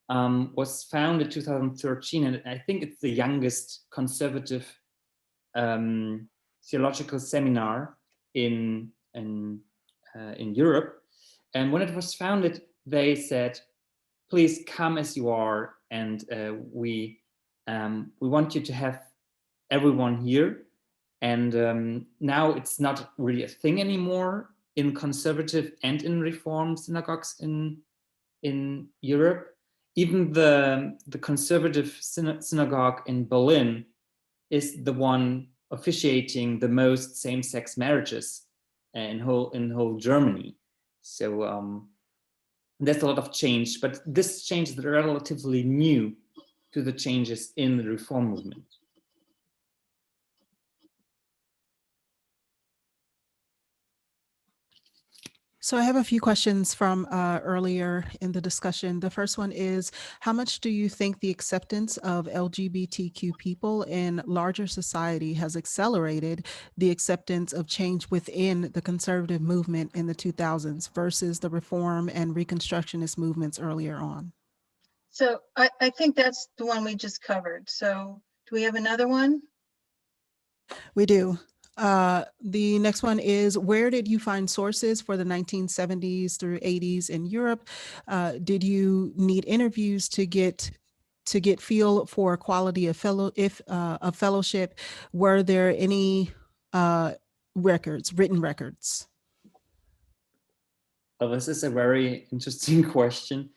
was founded in 2013, and I think it's the youngest conservative theological seminar in Europe. And when it was founded, they said, please come as you are, and we want you to have everyone here. And now it's not really a thing anymore in conservative and in reform synagogues in Europe. even the conservative synagogue in Berlin is the one officiating the most same-sex marriages in whole Germany. So there's a lot of change, but this change is relatively new to the changes in the reform movement. So I have a few questions from earlier in the discussion. The first one is, how much do you think the acceptance of LGBTQ people in larger society has accelerated the acceptance of change within the conservative movement in the 2000s versus the reform and reconstructionist movements earlier on? So I think that's the one we just covered. So do we have another one? We do. The next one is, where did you find sources for the 1970s through 80s in Europe? Did you need interviews to get feel for quality of fellowship? Were there any written records? Well, this is a very interesting question.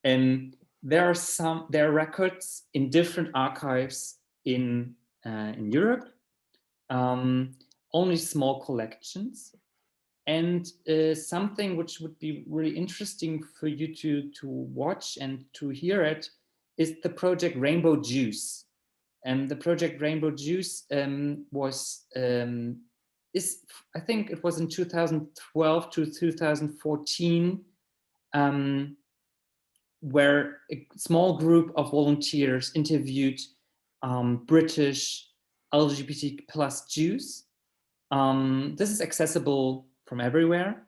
And there are records in different archives in Europe. Only small collections, and something which would be really interesting for you to watch and to hear it is the project Rainbow Juice. And the project Rainbow Juice I think it was in 2012 to 2014, where a small group of volunteers interviewed British LGBT plus Jews. This is accessible from everywhere,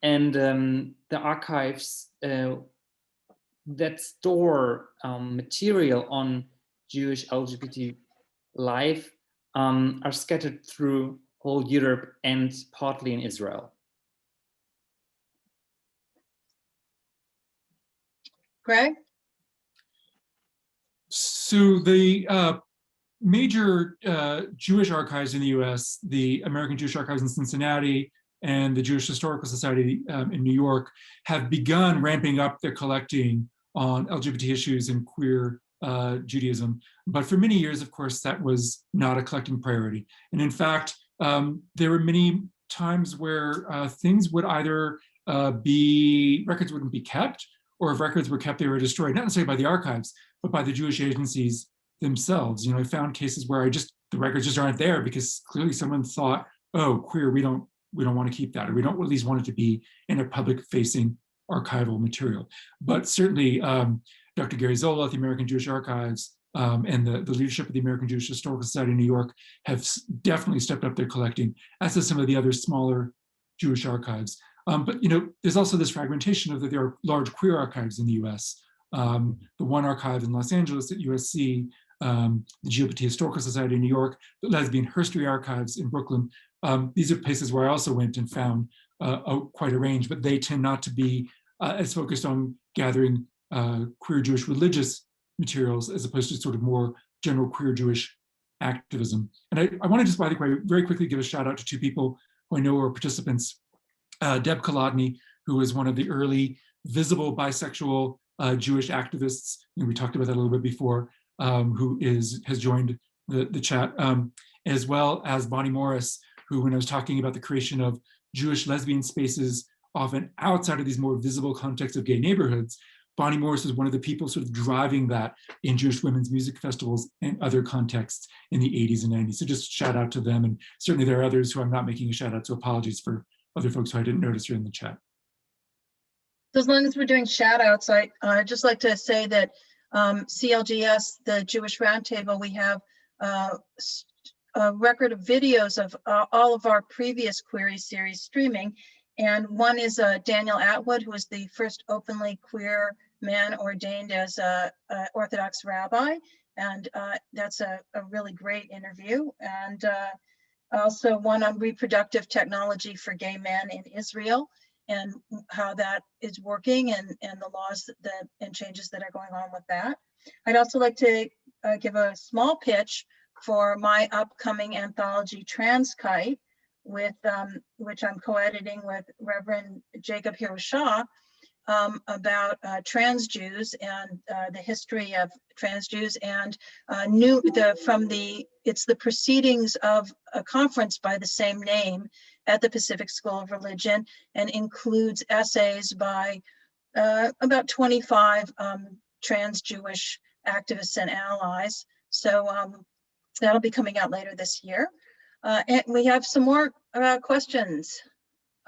and the archives that store material on Jewish LGBT life are scattered through whole Europe and partly in Israel. Greg? So the major Jewish archives in the US, the American Jewish Archives in Cincinnati and the Jewish Historical Society in New York, have begun ramping up their collecting on LGBT issues and queer Judaism. But for many years, of course, that was not a collecting priority. And in fact, there were many times where things would either records wouldn't be kept, or if records were kept, they were destroyed, not necessarily by the archives, but by the Jewish agencies themselves. I found cases where the records just aren't there because clearly someone thought, oh, queer, we don't want to keep that, or we don't at least want it to be in a public-facing archival material. But certainly, Dr. Gary Zola at the American Jewish Archives and the leadership of the American Jewish Historical Society in New York have definitely stepped up their collecting, as have some of the other smaller Jewish archives. But there's also this fragmentation of that there are large queer archives in the US. The one archive in Los Angeles at USC, the LGBT Historical Society in New York, the Lesbian Herstory Archives in Brooklyn. These are places where I also went and found quite a range, but they tend not to be as focused on gathering queer Jewish religious materials as opposed to sort of more general queer Jewish activism. And I want to just, by the way, very quickly give a shout out to two people who I know are participants. Deb Kolodny, who was one of the early visible bisexual Jewish activists, and we talked about that a little bit before, who has joined the chat, as well as Bonnie Morris, who, when I was talking about the creation of Jewish lesbian spaces, often outside of these more visible contexts of gay neighborhoods, Bonnie Morris was one of the people sort of driving that in Jewish women's music festivals and other contexts in the 80s and 90s. So just shout out to them. And certainly there are others who I'm not making a shout out, so apologies for other folks who I didn't notice here in the chat. As long as we're doing shout outs, I'd just like to say that CLGS, the Jewish Roundtable, we have a record of videos of all of our previous query series streaming. And one is Daniel Atwood, who was the first openly queer man ordained as a Orthodox rabbi. And that's a really great interview. And also one on reproductive technology for gay men in Israel and how that is working and the laws and changes that are going on with that. I'd also like to give a small pitch for my upcoming anthology Transkite, with which I'm co-editing with Reverend Jacob Hiroshah. about trans Jews and the history of trans Jews, and it's the proceedings of a conference by the same name at the Pacific School of Religion, and includes essays by about 25 trans Jewish activists and allies. So that'll be coming out later this year. And we have some more questions.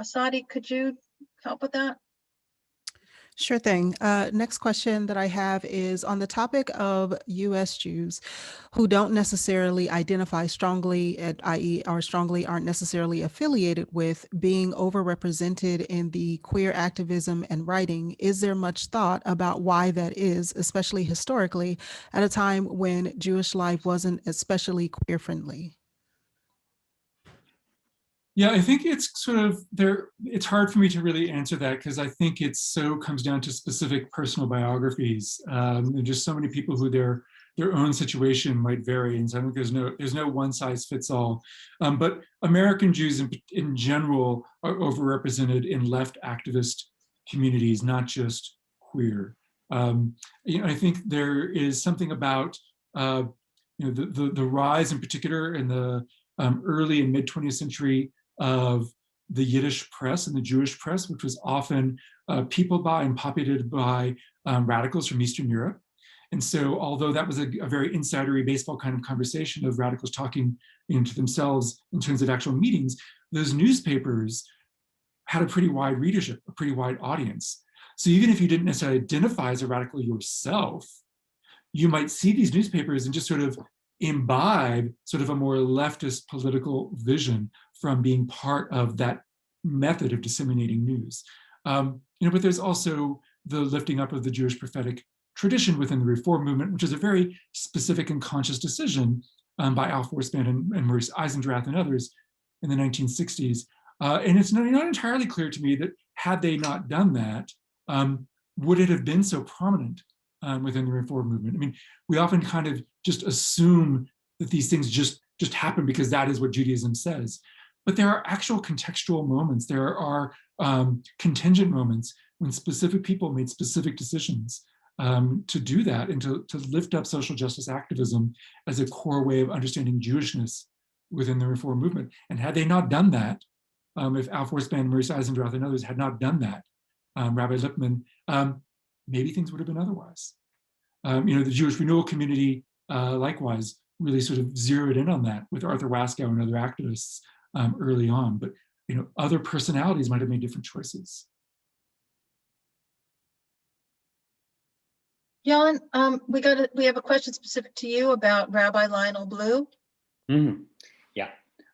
Asadi, could you help with that? Sure thing. Next question that I have is on the topic of U.S. Jews who don't necessarily identify strongly, i.e. or strongly aren't necessarily affiliated with being overrepresented in the queer activism and writing. Is there much thought about why that is, especially historically, at a time when Jewish life wasn't especially queer friendly? Yeah, I think it's sort of there. It's hard for me to really answer that because I think it so comes down to specific personal biographies. And just so many people who their own situation might vary, and so I think there's no one size fits all. But American Jews in general are overrepresented in left activist communities, not just queer. I think there is something about the rise in particular in the early and mid 20th century of the Yiddish press and the Jewish press, which was often peopled by and populated by radicals from Eastern Europe. And so although that was a very insidery baseball kind of conversation of radicals talking to themselves in terms of actual meetings, those newspapers had a pretty wide readership, a pretty wide audience. So even if you didn't necessarily identify as a radical yourself, you might see these newspapers and just sort of imbibe sort of a more leftist political vision from being part of that method of disseminating news. But there's also the lifting up of the Jewish prophetic tradition within the Reform movement, which is a very specific and conscious decision by Al Forsman and Maurice Eisendrath and others in the 1960s. And it's not entirely clear to me that had they not done that, would it have been so prominent within the Reform movement? I mean, we often kind of just assume that these things just happen because that is what Judaism says. But there are actual contextual moments. There are contingent moments when specific people made specific decisions to do that and to lift up social justice activism as a core way of understanding Jewishness within the Reform movement. And had they not done that, if Al Forsman, Maurice Eisendrath, and others had not done that, Rabbi Lippman, maybe things would have been otherwise. The Jewish renewal community, likewise, really sort of zeroed in on that with Arthur Waskow and other activists early on. But other personalities might have made different choices. Jan, we have a question specific to you about Rabbi Lionel Blue. Mm-hmm. Yeah,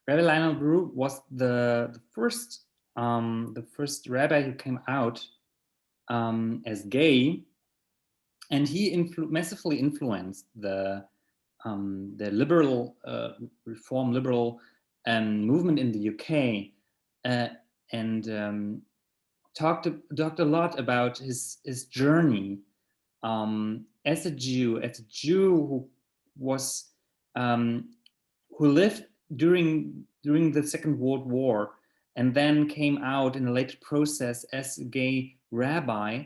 Rabbi Lionel Blue was the first rabbi who came out as gay, and he massively influenced the liberal reform liberal movement in the UK, and talked a lot about his journey as a Jew who was who lived during the Second World War and then came out in a later process as a gay rabbi,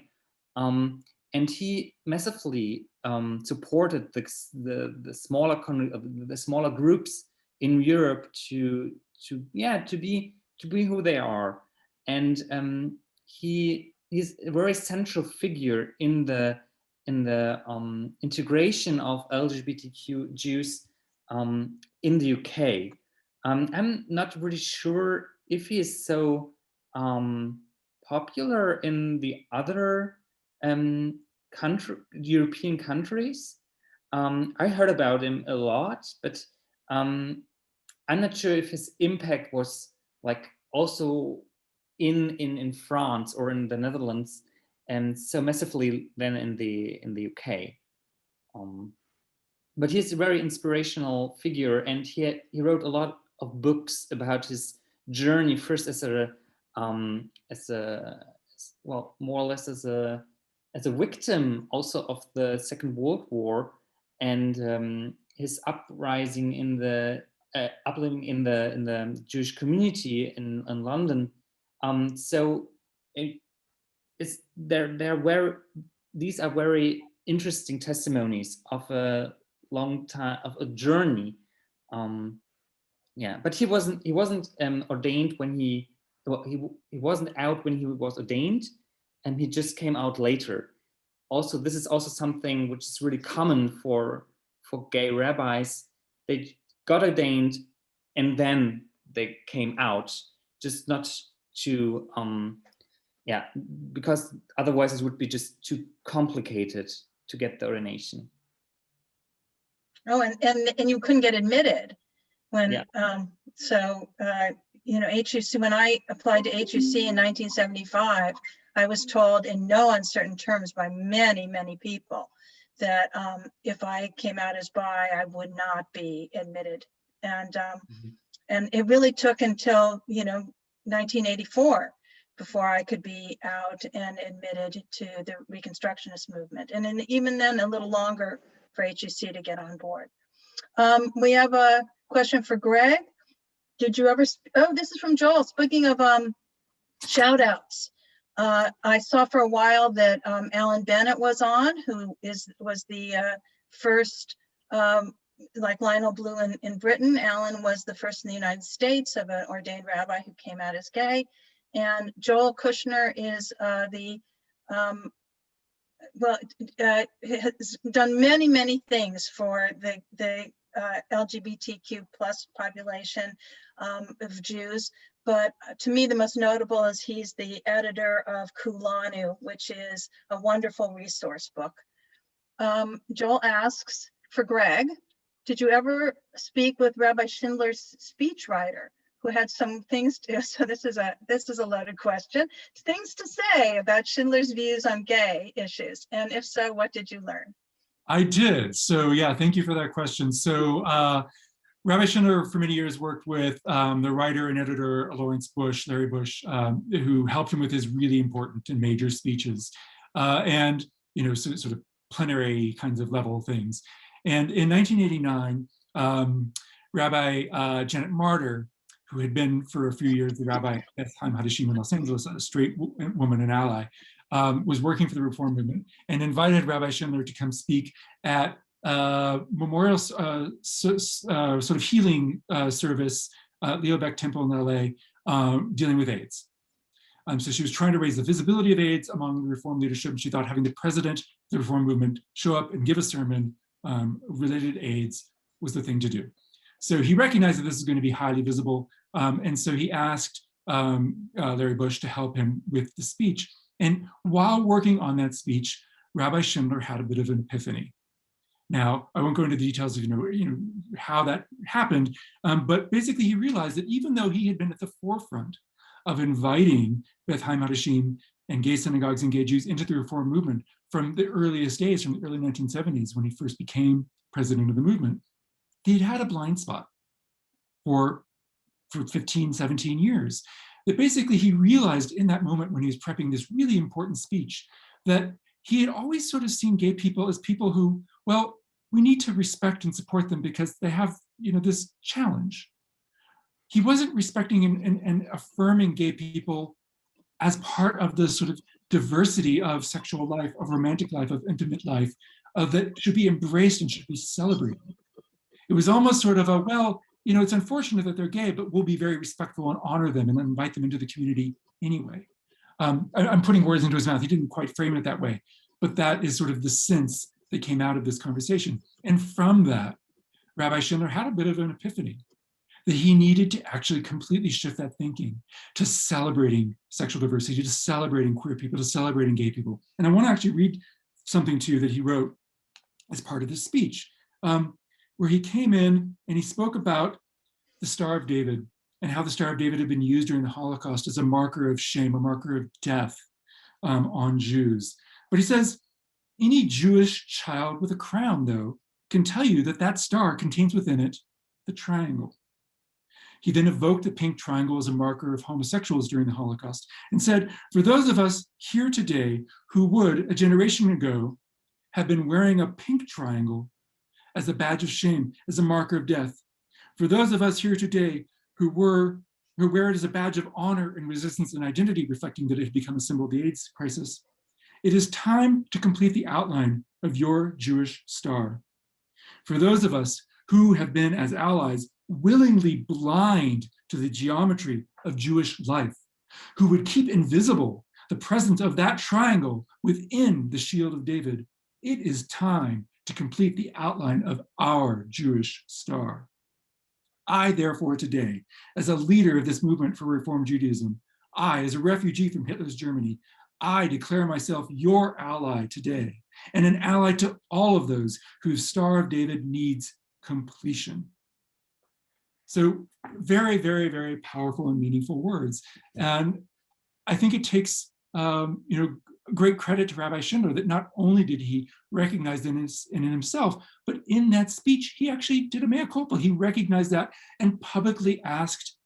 and he massively supported the smaller groups in Europe to be who they are, and he's a very central figure in the integration of LGBTQ Jews in the UK. I'm not really sure if he is so popular in the other European countries. I heard about him a lot, but I'm not sure if his impact was like also in France or in the Netherlands, and so massively then in the UK. But he's a very inspirational figure, and he wrote a lot of books about his journey, first as a more or less as a victim also of the Second World War, and his uprising in the upliving in the Jewish community in London. So these are very interesting testimonies of a long time, of a journey. Yeah, but he wasn't ordained when he wasn't out when he was ordained, and he just came out later. Also, this is also something which is really common for gay rabbis. They got ordained and then they came out, just not to yeah, because otherwise it would be just too complicated to get the ordination. Oh, and you couldn't get admitted when, Yeah. You know, HUC, when I applied to HUC in 1975, I was told in no uncertain terms by many, many people that if I came out as bi, I would not be admitted. And it really took until, you know, 1984 before I could be out and admitted to the Reconstructionist movement. And then, even then, a little longer for HUC to get on board. We have a question for Greg. Did you ever, oh, this is from Joel. Speaking of shout outs, I saw for a while that Alan Bennett was on, who was the first, like Lionel Blue in Britain. Alan was the first in the United States of an ordained rabbi who came out as gay. And Joel Kushner is has done many, many things for the LGBTQ plus population of Jews. But to me, the most notable is he's the editor of Kulanu, which is a wonderful resource book. Joel asks for Greg, did you ever speak with Rabbi Schindler's speechwriter, who had some things to, so this is a loaded question, things to say about Schindler's views on gay issues? And if so, what did you learn? I did. So yeah, thank you for that question. So Rabbi Schindler for many years worked with the writer and editor Lawrence Bush, Larry Bush, who helped him with his really important and major speeches, and you know, sort of plenary kinds of level things. And in 1989, Rabbi Janet Martyr, who had been for a few years the rabbi at Beth Chaim Hadashim in Los Angeles, a straight woman and ally, was working for the Reform movement and invited Rabbi Schindler to come speak at memorial sort of healing service, Leo Baeck Temple in LA, dealing with AIDS. So she was trying to raise the visibility of AIDS among the Reform leadership, and she thought having the president of the Reform movement show up and give a sermon related to AIDS was the thing to do. So he recognized that this is going to be highly visible, and so he asked Larry Bush to help him with the speech. And while working on that speech, Rabbi Schindler had a bit of an epiphany. Now, I won't go into the details of how that happened, but basically he realized that even though he had been at the forefront of inviting Beth Chaim Hadashim and gay synagogues and gay Jews into the Reform movement from the earliest days, from the early 1970s when he first became president of the movement, he'd had a blind spot for 15, 17 years. That basically he realized in that moment when he was prepping this really important speech that he had always sort of seen gay people as people who, well, we need to respect and support them because they have, this challenge. He wasn't respecting and affirming gay people as part of the sort of diversity of sexual life, of romantic life, of intimate life, that should be embraced and should be celebrated. It was almost sort of a, well, it's unfortunate that they're gay, but we'll be very respectful and honor them and invite them into the community anyway. I'm putting words into his mouth. He didn't quite frame it that way, but that is sort of the sense that came out of this conversation. And from that, Rabbi Schindler had a bit of an epiphany that he needed to actually completely shift that thinking to celebrating sexual diversity, to celebrating queer people, to celebrating gay people. And I want to actually read something to you that he wrote as part of this speech, where he came in and he spoke about the Star of David and how the Star of David had been used during the Holocaust as a marker of shame, a marker of death on Jews. But he says, any Jewish child with a crown, though, can tell you that that star contains within it the triangle. He then evoked the pink triangle as a marker of homosexuals during the Holocaust and said, for those of us here today who would, a generation ago, have been wearing a pink triangle as a badge of shame, as a marker of death, for those of us here today who were or wear it as a badge of honor and resistance and identity, reflecting that it had become a symbol of the AIDS crisis. It is time to complete the outline of your Jewish star. For those of us who have been, as allies, willingly blind to the geometry of Jewish life, who would keep invisible the presence of that triangle within the shield of David, it is time to complete the outline of our Jewish star. I, therefore, today, as a leader of this movement for Reform Judaism, I, as a refugee from Hitler's Germany, I declare myself your ally today, and an ally to all of those whose Star of David needs completion. So very, very, very powerful and meaningful words. And I think it takes great credit to Rabbi Schindler that not only did he recognize in himself, but in that speech, he actually did a mea culpa. He recognized that and publicly asked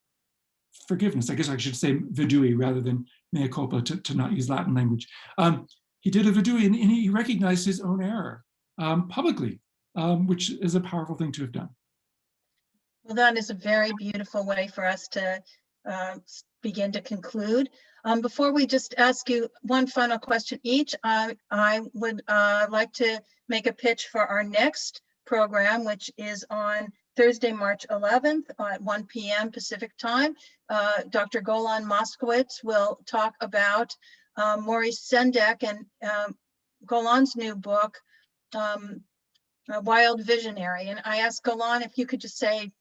forgiveness. I guess I should say vidui rather than mea culpa to not use Latin language. He did a vidui and he recognized his own error publicly, which is a powerful thing to have done. Well, that is a very beautiful way for us to begin to conclude. Before we just ask you one final question each, I would like to make a pitch for our next program, which is on Thursday, March 11th at 1 p.m. Pacific time. Dr. Golan Moskowitz will talk about Maurice Sendak and Golan's new book, A Wild Visionary. And I asked Golan if you could just say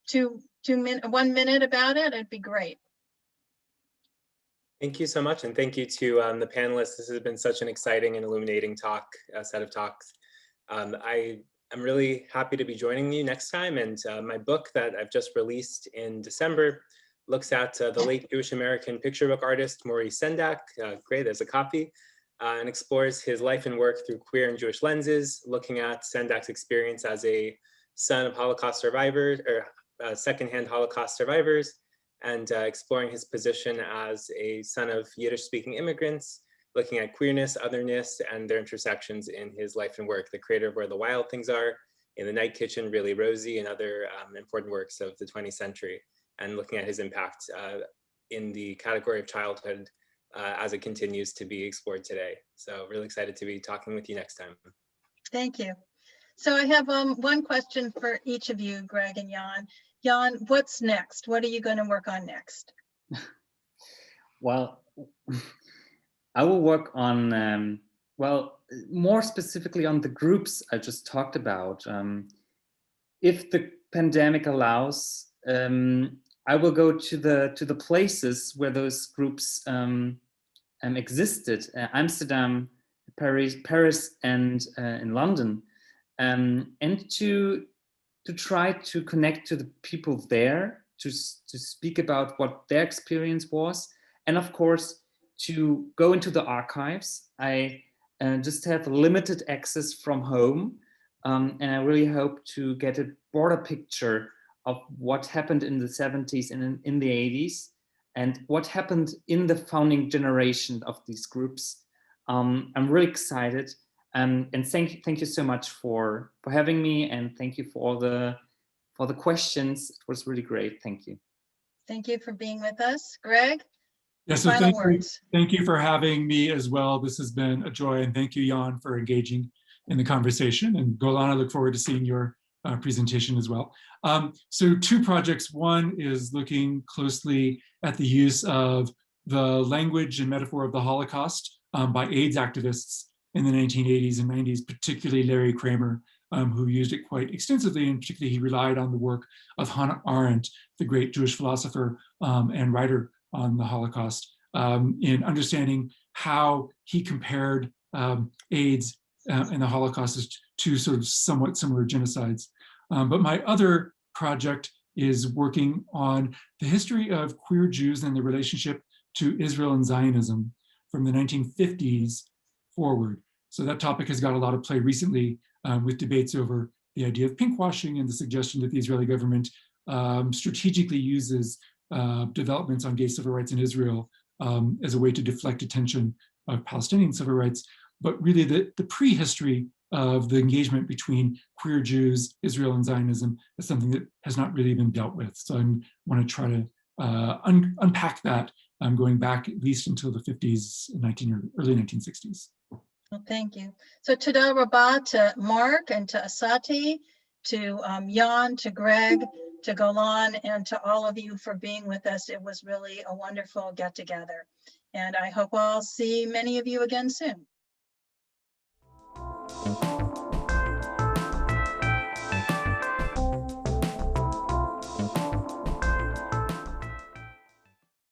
1 minute about it, it'd be great. Thank you so much, and thank you to the panelists. This has been such an exciting and illuminating set of talks. I'm really happy to be joining you next time, and my book that I've just released in December looks at the late Jewish American picture book artist Maurice Sendak, great, there's a copy, and explores his life and work through queer and Jewish lenses, looking at Sendak's experience as a son of Holocaust survivors, or secondhand Holocaust survivors, and exploring his position as a son of Yiddish-speaking immigrants, looking at queerness, otherness, and their intersections in his life and work, the creator of Where the Wild Things Are, In the Night Kitchen, Really Rosie, and other important works of the 20th century, and looking at his impact in the category of childhood as it continues to be explored today. So really excited to be talking with you next time. Thank you. So I have one question for each of you, Greg and Jan. Jan, what's next? What are you going to work on next? Well, I will work on, more specifically on the groups I just talked about. If the pandemic allows, I will go to the places where those groups existed, Amsterdam, Paris, and in London, and to try to connect to the people there, to speak about what their experience was, and of course, to go into the archives. I just have limited access from home, and I really hope to get a broader picture of what happened in the 70s and in the 80s, and what happened in the founding generation of these groups. I'm really excited. And thank you so much for having me, and thank you for all the questions. It was really great. Thank you. Thank you for being with us. Greg? Yes, so Final words. Thank you for having me as well. This has been a joy, and thank you, Jan, for engaging in the conversation. And Golan, I look forward to seeing your presentation as well. So 2 projects. One is looking closely at the use of the language and metaphor of the Holocaust by AIDS activists in the 1980s and 90s, particularly Larry Kramer, who used it quite extensively, and particularly he relied on the work of Hannah Arendt, the great Jewish philosopher and writer on the Holocaust, in understanding how he compared AIDS and the Holocaust as 2 sort of somewhat similar genocides. But my other project is working on the history of queer Jews and the relationship to Israel and Zionism from the 1950s forward. So that topic has got a lot of play recently with debates over the idea of pinkwashing and the suggestion that the Israeli government strategically uses developments on gay civil rights in Israel as a way to deflect attention of Palestinian civil rights, but really the prehistory of the engagement between queer Jews, Israel, and Zionism is something that has not really been dealt with. So I want to try to unpack that, going back at least until the 50s, early 1960s. Well, thank you. So toda rabah to Mark and to Asati, to Jan, to Greg, to Golan, and to all of you for being with us. It was really a wonderful get together. And I hope I'll see many of you again soon.